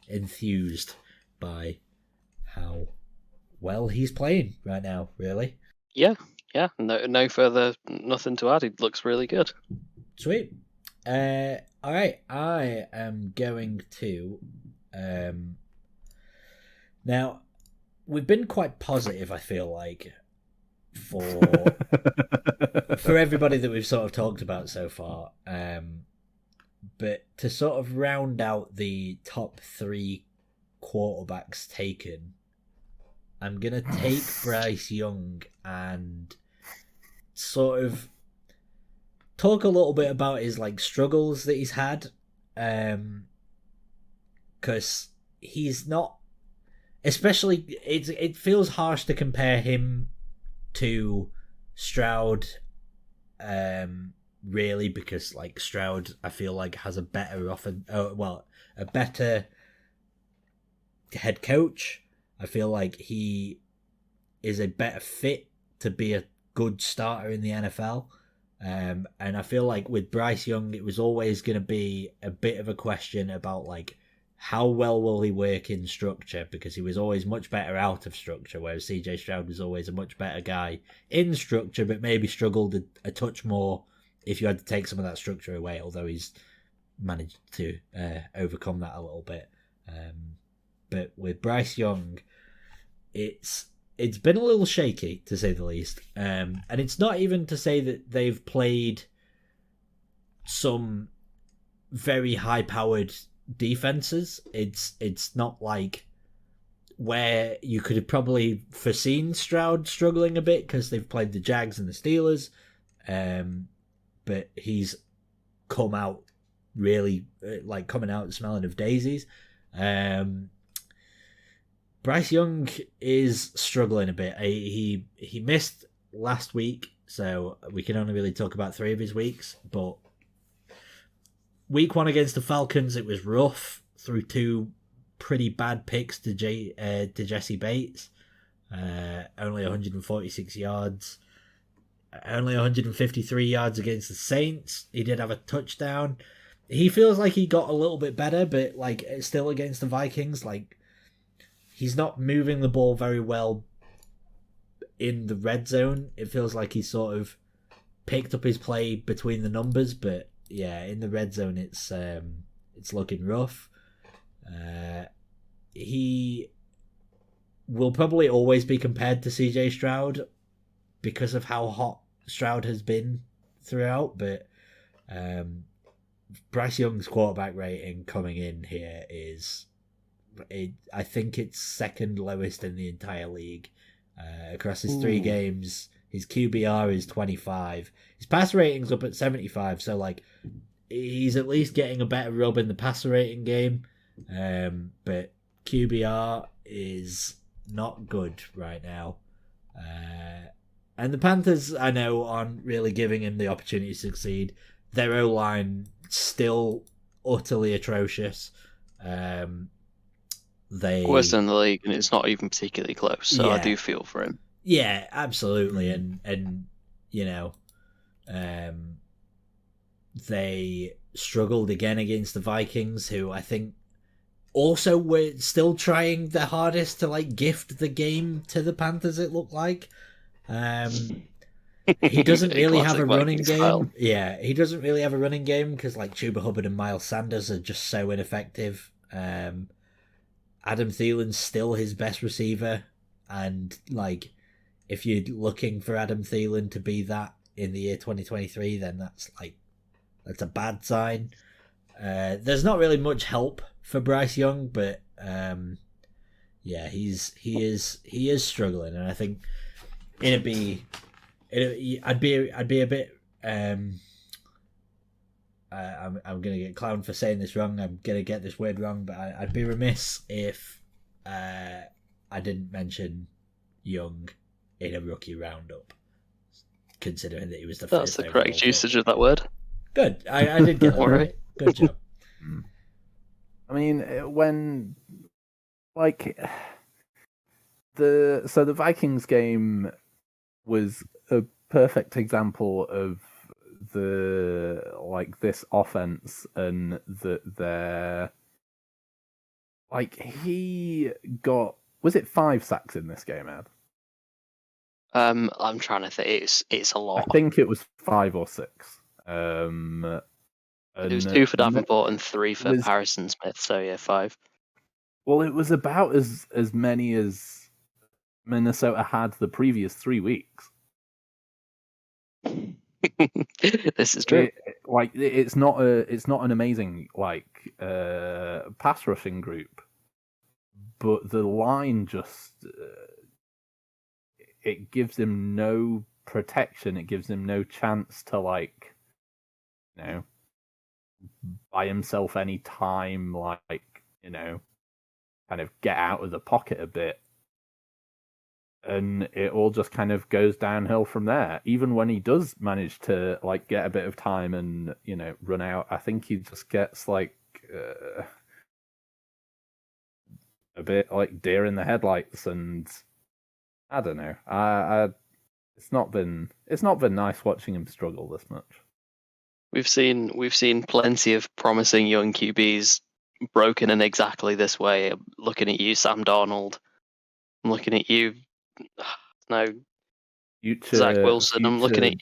enthused by how well he's playing right now, really. Yeah, no further, nothing to add. He looks really good. Sweet. All right, I am going to... Now, we've been quite positive, I feel like, for everybody that we've sort of talked about so far. But to sort of round out the top 3 quarterbacks taken, I'm gonna take Bryce Young and sort of talk a little bit about his like struggles that he's had, because he's not, especially it feels harsh to compare him to Stroud, really, because like Stroud I feel like has a better a better head coach. I feel like he is a better fit to be a good starter in the NFL. And I feel like with Bryce Young, it was always going to be a bit of a question about like how well will he work in structure, because he was always much better out of structure, whereas CJ Stroud was always a much better guy in structure, but maybe struggled a touch more if you had to take some of that structure away, although he's managed to overcome that a little bit. But with Bryce Young, it's been a little shaky, to say the least. And it's not even to say that they've played some very high-powered defenses. It's not like where you could have probably foreseen Stroud struggling a bit because they've played the Jags and the Steelers. But he's come out really, like, coming out smelling of daisies. Bryce Young is struggling a bit. He missed last week, so we can only really talk about 3 of his weeks. But week 1 against the Falcons, it was rough through 2 pretty bad picks to Jesse Bates. Only 146 yards. Only 153 yards against the Saints. He did have a touchdown. He feels like he got a little bit better, but like still against the Vikings, like he's not moving the ball very well in the red zone. It feels like he's sort of picked up his play between the numbers, but yeah, in the red zone, it's looking rough. He will probably always be compared to CJ Stroud because of how hot Stroud has been throughout, but Bryce Young's quarterback rating coming in here I think it's second lowest in the entire league. Across his 3 games, his QBR is 25. His passer rating's up at 75, so like he's at least getting a better rub in the passer rating game. But QBR is not good right now. And the Panthers, I know, aren't really giving him the opportunity to succeed. Their O-line still utterly atrocious. Worst in the league, and it's not even particularly close. So yeah. I do feel for him. Yeah, absolutely, and you know, they struggled again against the Vikings, who I think also were still trying their hardest to like gift the game to the Panthers. It looked like. He doesn't really have a running game. Style. Yeah, he doesn't really have a running game because like Chuba Hubbard and Miles Sanders are just so ineffective. Adam Thielen's still his best receiver, and like if you're looking for Adam Thielen to be that in the year 2023, then that's a bad sign. There's not really much help for Bryce Young, but yeah, he is struggling, and I think I'd be a bit. I'm gonna get clowned for saying this wrong. I'm gonna get this word wrong, but I'd be remiss if I didn't mention Young in a rookie roundup, considering that he was the first. That's the correct usage of that word. Good. I did get that right. Good job. I mean, when the Vikings game was a perfect example of this offense, and that they're he got, was it 5 sacks in this game, Ed? I'm trying to think. It's a lot. I think it was 5 or 6. It was 2 for Davenport and 3 for Harrison Smith. So yeah, 5. Well, it was about as many as Minnesota had the previous 3 weeks. This is true. It's not an amazing pass rushing group, but the line just it gives him no protection. It gives him no chance to buy himself any time, kind of get out of the pocket a bit. And it all just kind of goes downhill from there. Even when he does manage to get a bit of time and run out, I think he just gets a bit like deer in the headlights, and I don't know. It's not been nice watching him struggle this much. We've seen plenty of promising young QBs broken in exactly this way. I'm looking at you, Sam Darnold. I'm looking at you. No, Zach Wilson. I'm looking at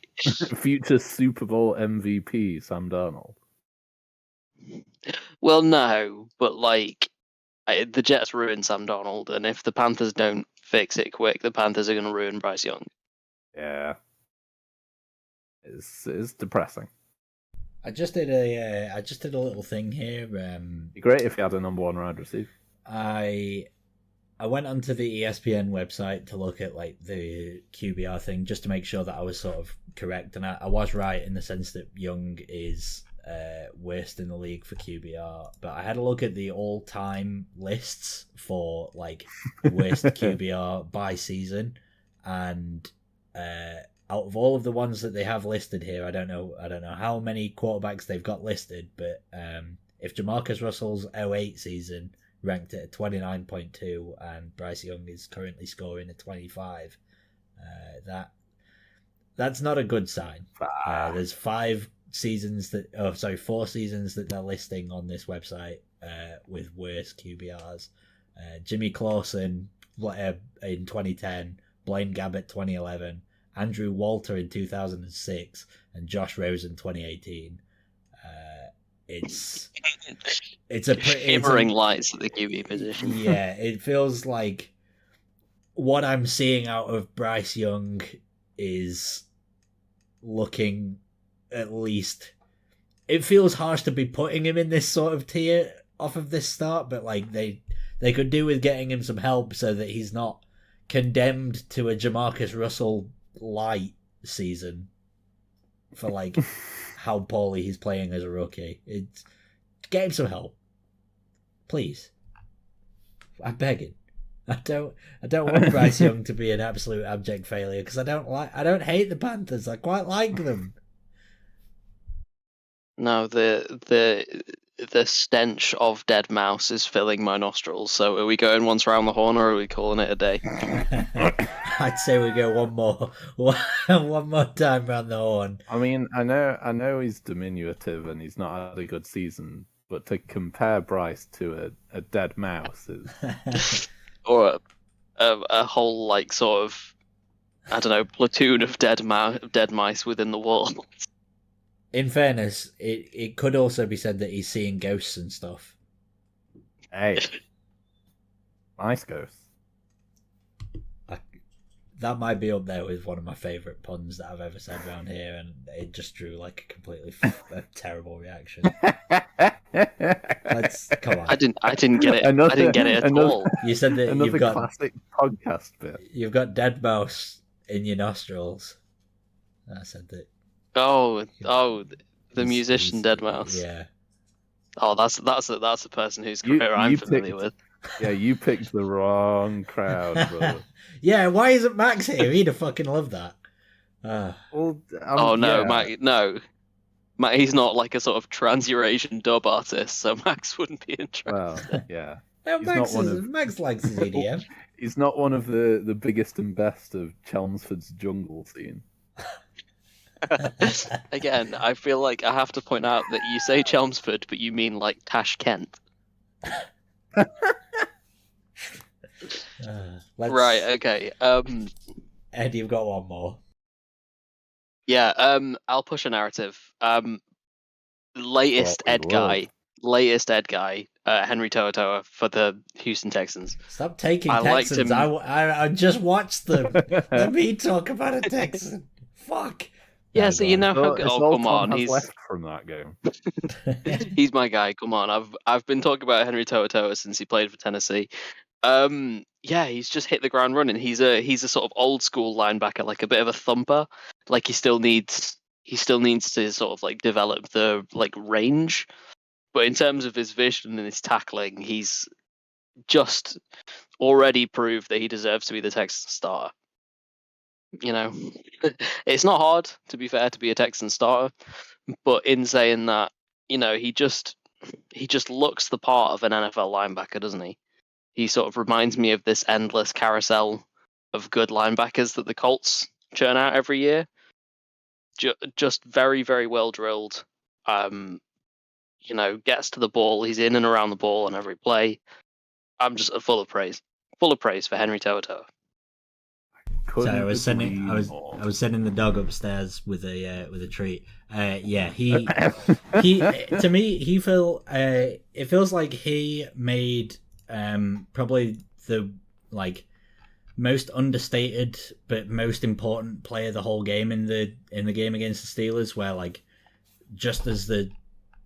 future Super Bowl MVP Sam Darnold. Well, no, but the Jets ruined Sam Darnold, and if the Panthers don't fix it quick, the Panthers are going to ruin Bryce Young. Yeah, it's depressing. I just did a little thing here. It'd be great if you had a number one wide receiver. I went onto the ESPN website to look at the QBR thing just to make sure that I was sort of correct, and I was right in the sense that Young is worst in the league for QBR. But I had a look at the all-time lists for worst QBR by season, and out of all of the ones that they have listed here, I don't know how many quarterbacks they've got listed, but if Jamarcus Russell's 2008 season ranked it at 29.2 and Bryce Young is currently scoring at 25, that's not a good sign. There's 4 seasons that they're listing on this website with worse QBRs. Jimmy Clausen in 2010, Blaine Gabbert 2011, Andrew Walter in 2006, and Josh Rosen 2018. It's shimmering lights at the QB position. Yeah, it feels like what I'm seeing out of Bryce Young is looking, at least, it feels harsh to be putting him in this sort of tier off of this start, but they could do with getting him some help so that he's not condemned to a Jamarcus Russell light season for how poorly he's playing as a rookie. Get him some help, please. I'm begging. I don't want Bryce Young to be an absolute abject failure, because I don't hate the Panthers. I quite like them. No, the stench of dead mouse is filling my nostrils. So are we going once round the horn, or are we calling it a day? I'd say we go one more time round the horn. I mean, I know he's diminutive and he's not had a good season, but to compare Bryce to a dead mouse is or a whole sort of, I don't know, platoon of dead mice within the wall. In fairness, it could also be said that he's seeing ghosts and stuff. Hey, nice ghosts. That might be up there with one of my favourite puns that I've ever said around here, and it just drew a completely terrible reaction. Come on. I didn't get it. I didn't get it at all. You said that you've got classic podcast bit. You've got dead mouse in your nostrils. I said that. Oh, the musician Dead Mouse. Yeah. Oh, that's a person whose career I'm familiar with. Yeah, you picked the wrong crowd, brother. Yeah, why isn't Max here? He'd have fucking loved that. No, Max, no. Max, he's not a sort of trans-Eurasian dub artist, so Max wouldn't be interested. Well, yeah. Max likes his EDM. He's not one of the biggest and best of Chelmsford's jungle scene. Again, I feel like I have to point out that you say Chelmsford, but you mean Tash Kent. Right, okay. Ed, you've got one more. Yeah, I'll push a narrative. Latest Ed guy, Henry To'oTo'o for the Houston Texans. Stop taking Texans. I just watched them. Let me talk about a Texan. Fuck. Yeah, No, so go you on. know how. It's Oh, all come Tom on, has he's left from that game. he's my guy. Come on, I've been talking about Henry To'oTo'o since he played for Tennessee. Yeah, he's just hit the ground running. He's a sort of old school linebacker, like a bit of a thumper. Like he still needs to sort of like develop the like range. But in terms of his vision and his tackling, he's just already proved that he deserves to be the Texans starter. You know, it's not hard, to be fair, to be a Texan starter. But in saying that, he just looks the part of an NFL linebacker, doesn't he? He sort of reminds me of this endless carousel of good linebackers that the Colts churn out every year. Just very, very well drilled. Gets to the ball. He's in and around the ball on every play. I'm just full of praise. Full of praise for Henry To'oTo'o. So I Couldn't was agree sending more. I was sending the dog upstairs with a treat. Yeah, he to me it feels like he made probably the like most understated but most important play of the whole game in the game against the Steelers, where like just as the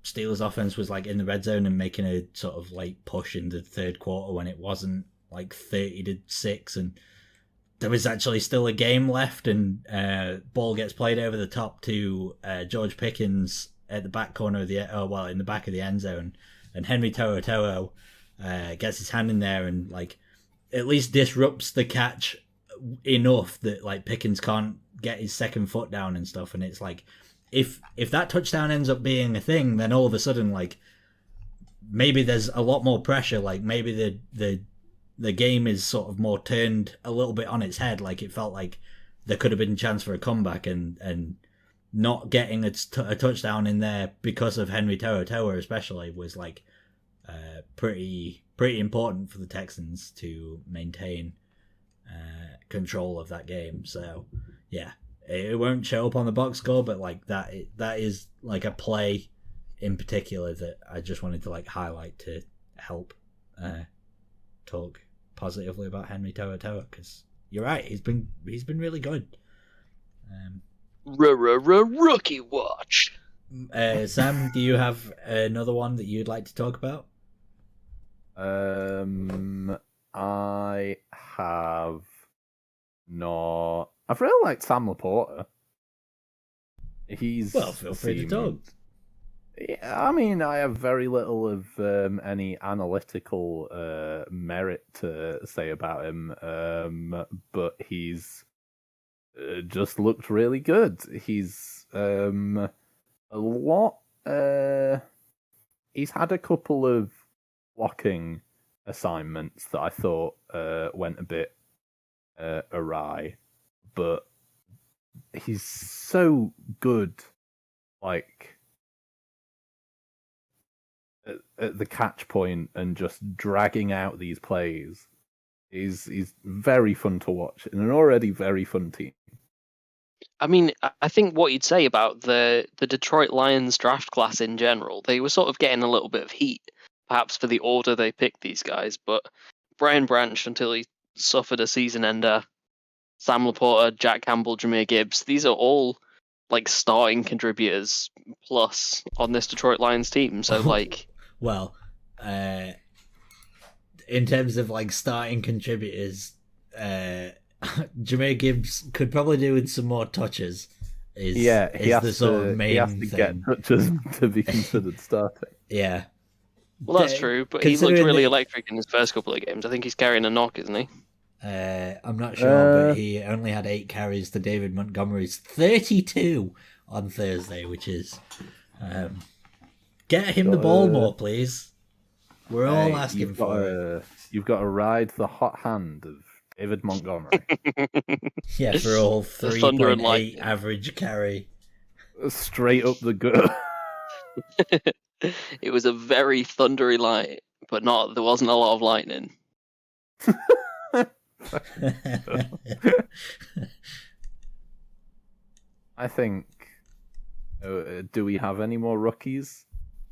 Steelers offense was like in the red zone and making a sort of like push in the third quarter when it wasn't like 30-6 and there was actually still a game left, and ball gets played over the top to George Pickens at the back corner of in the back of the end zone, and Henry To'oTo'o gets his hand in there and like at least disrupts the catch enough that like Pickens can't get his second foot down and stuff, and it's like if that touchdown ends up being a thing, then all of a sudden like maybe there's a lot more pressure, like maybe the game is sort of more turned a little bit on its head. Like it felt like there could have been a chance for a comeback, and not getting a touchdown in there because of Henry To'oTo'o especially was like pretty important for the Texans to maintain control of that game. So yeah, it won't show up on the box score, but like that is like a play in particular that I just wanted to like highlight to help talk positively about Henry To'oTo'o, because you're right, he's been really good. Rookie watch. Sam, do you have another one that you'd like to talk about? I have not. I've really liked Sam Laporta. He's Well, feel free to talk. Yeah, I mean, I have very little of any analytical merit to say about him, but he's just looked really good. He's a lot. He's had a couple of blocking assignments that I thought went a bit awry, but he's so good, like at the catch point and just dragging out these plays. He's very fun to watch in an already very fun team. I mean, I think what you'd say about the Detroit Lions draft class in general, they were sort of getting a little bit of heat, perhaps for the order they picked these guys. But Brian Branch, until he suffered a season ender, Sam Laporta, Jack Campbell, Jahmyr Gibbs, these are all like starting contributors plus on this Detroit Lions team. So like, well, in terms of like starting contributors, Jahmyr Gibbs could probably do with some more touches. He has the sort of main thing. Get touches to be considered starting. Yeah. Well, that's true, but he looked really electric in his first couple of games. I think he's carrying a knock, isn't he? I'm not sure, but he only had 8 carries to David Montgomery's 32 on Thursday, which is get him the ball more, please. We're all asking for it. You've got to ride the hot hand of David Montgomery. Yeah, for all 3.8 average carry. Straight up the gut. It was a very thundery light, but there wasn't a lot of lightning. I think. Do we have any more rookies?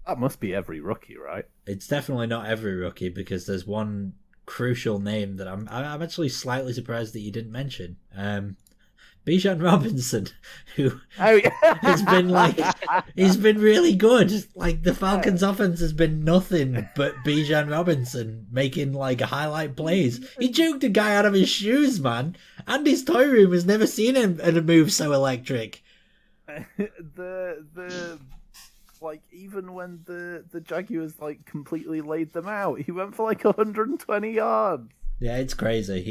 That must be every rookie, right? It's definitely not every rookie, because there's one crucial name that I'm actually slightly surprised that you didn't mention. Bijan Robinson, who Oh yeah, he's been really good. Like the Falcons' offense has been nothing but Bijan Robinson making like highlight plays. He juked a guy out of his shoes, man. Andy's toy room has never seen him at a move so electric. the like even when the Jaguars like completely laid them out, he went for like 120 yards. Yeah, it's crazy.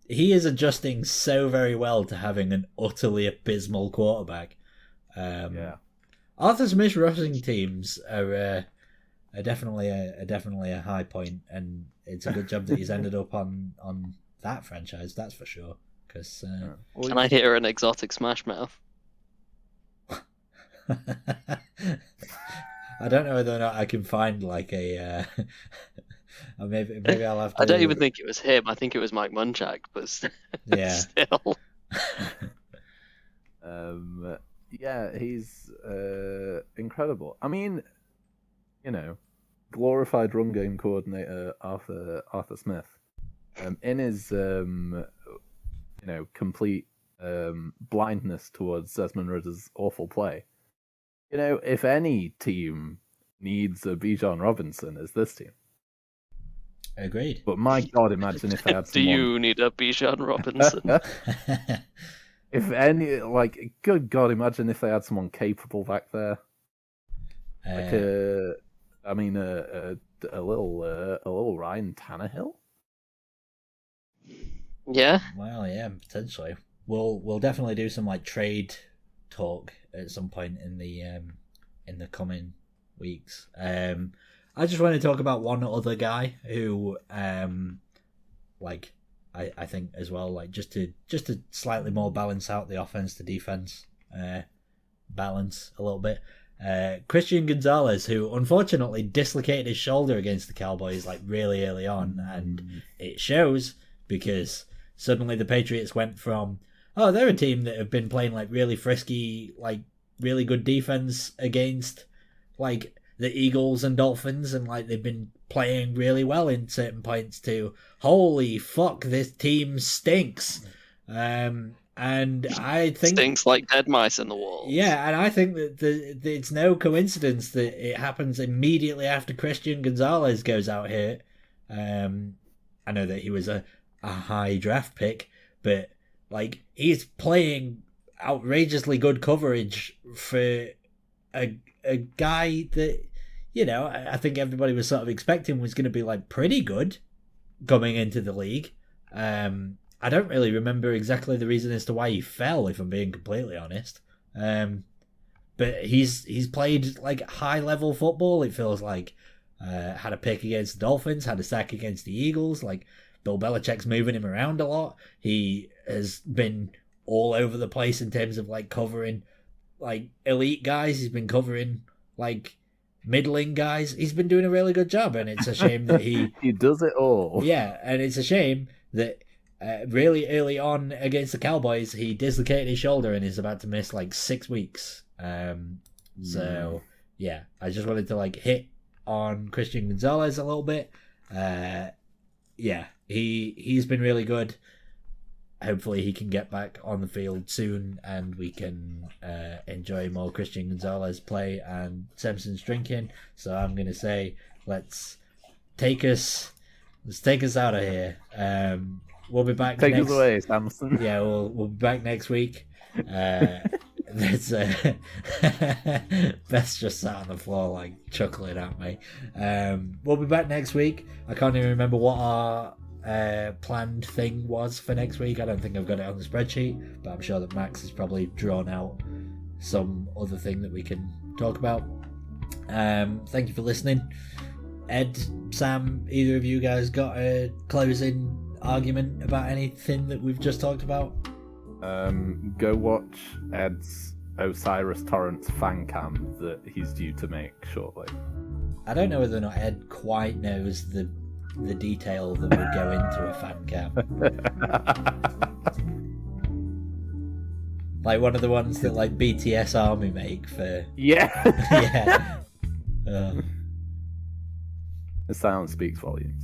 He is adjusting so very well to having an utterly abysmal quarterback. Arthur Smith's rushing teams are definitely a high point, and it's a good job that he's ended up on that franchise. That's for sure. Because can I hear an exotic Smash Mouth? I don't know whether or not I can find like a. Maybe I'll have to. I don't even think it was him. I think it was Mike Munchak, but yeah. Still. Yeah, he's incredible. I mean, glorified run game coordinator Arthur Smith, in his complete blindness towards Desmond Ridder's awful play. If any team needs a Bijan Robinson, it's this team. Agreed. But my God, imagine if they had Do you need a Bijan Robinson? If any, good God, imagine if they had someone capable back there. A little Ryan Tannehill. Yeah. Well, yeah, potentially. We'll definitely do some like trade talk at some point in the coming weeks. I just want to talk about one other guy who, I think as well, like just to slightly more balance out the offense to defense, balance a little bit. Christian Gonzalez, who unfortunately dislocated his shoulder against the Cowboys like really early on, and it shows because suddenly the Patriots went from, oh, they're a team that have been playing like really frisky, like really good defense against like the Eagles and Dolphins, and like they've been playing really well in certain points, to holy fuck, this team stinks. And I think stinks like dead mice in the walls. Yeah, and I think that it's no coincidence that it happens immediately after Christian Gonzalez goes out here. I know that he was a high draft pick, but like he's playing outrageously good coverage for a guy that, I think everybody was sort of expecting was going to be like pretty good coming into the league. I don't really remember exactly the reason as to why he fell, if I'm being completely honest. But he's played like high level football. It feels like had a pick against the Dolphins, had a sack against the Eagles. Like Bill Belichick's moving him around a lot. He has been all over the place in terms of like covering like elite guys. He's been covering like middling guys. He's been doing a really good job, and it's a shame that he does it all. Yeah, and it's a shame that really early on against the Cowboys he dislocated his shoulder and is about to miss like 6 weeks. So yeah, I just wanted to like hit on Christian Gonzalez a little bit. Yeah, he's been really good. Hopefully he can get back on the field soon and we can enjoy more Christian Gonzalez play and Simpson's drinking. So I'm going to say let's take us out of here. We'll be back Take us away, Samson. Yeah, we'll be back next week. Beth's just sat on the floor like chuckling at me. We'll be back next week. I can't even remember what our planned thing was for next week. I don't think I've got it on the spreadsheet, but I'm sure that Max has probably drawn out some other thing that we can talk about. Thank you for listening. Ed, Sam, either of you guys got a closing argument about anything that we've just talked about? Go watch Ed's Osiris Torrance fan cam that he's due to make shortly. I don't know whether or not Ed quite knows the detail that would go into a fan cam. Like one of the ones that like BTS Army make for... Yeah. Yeah. The silence speaks volumes.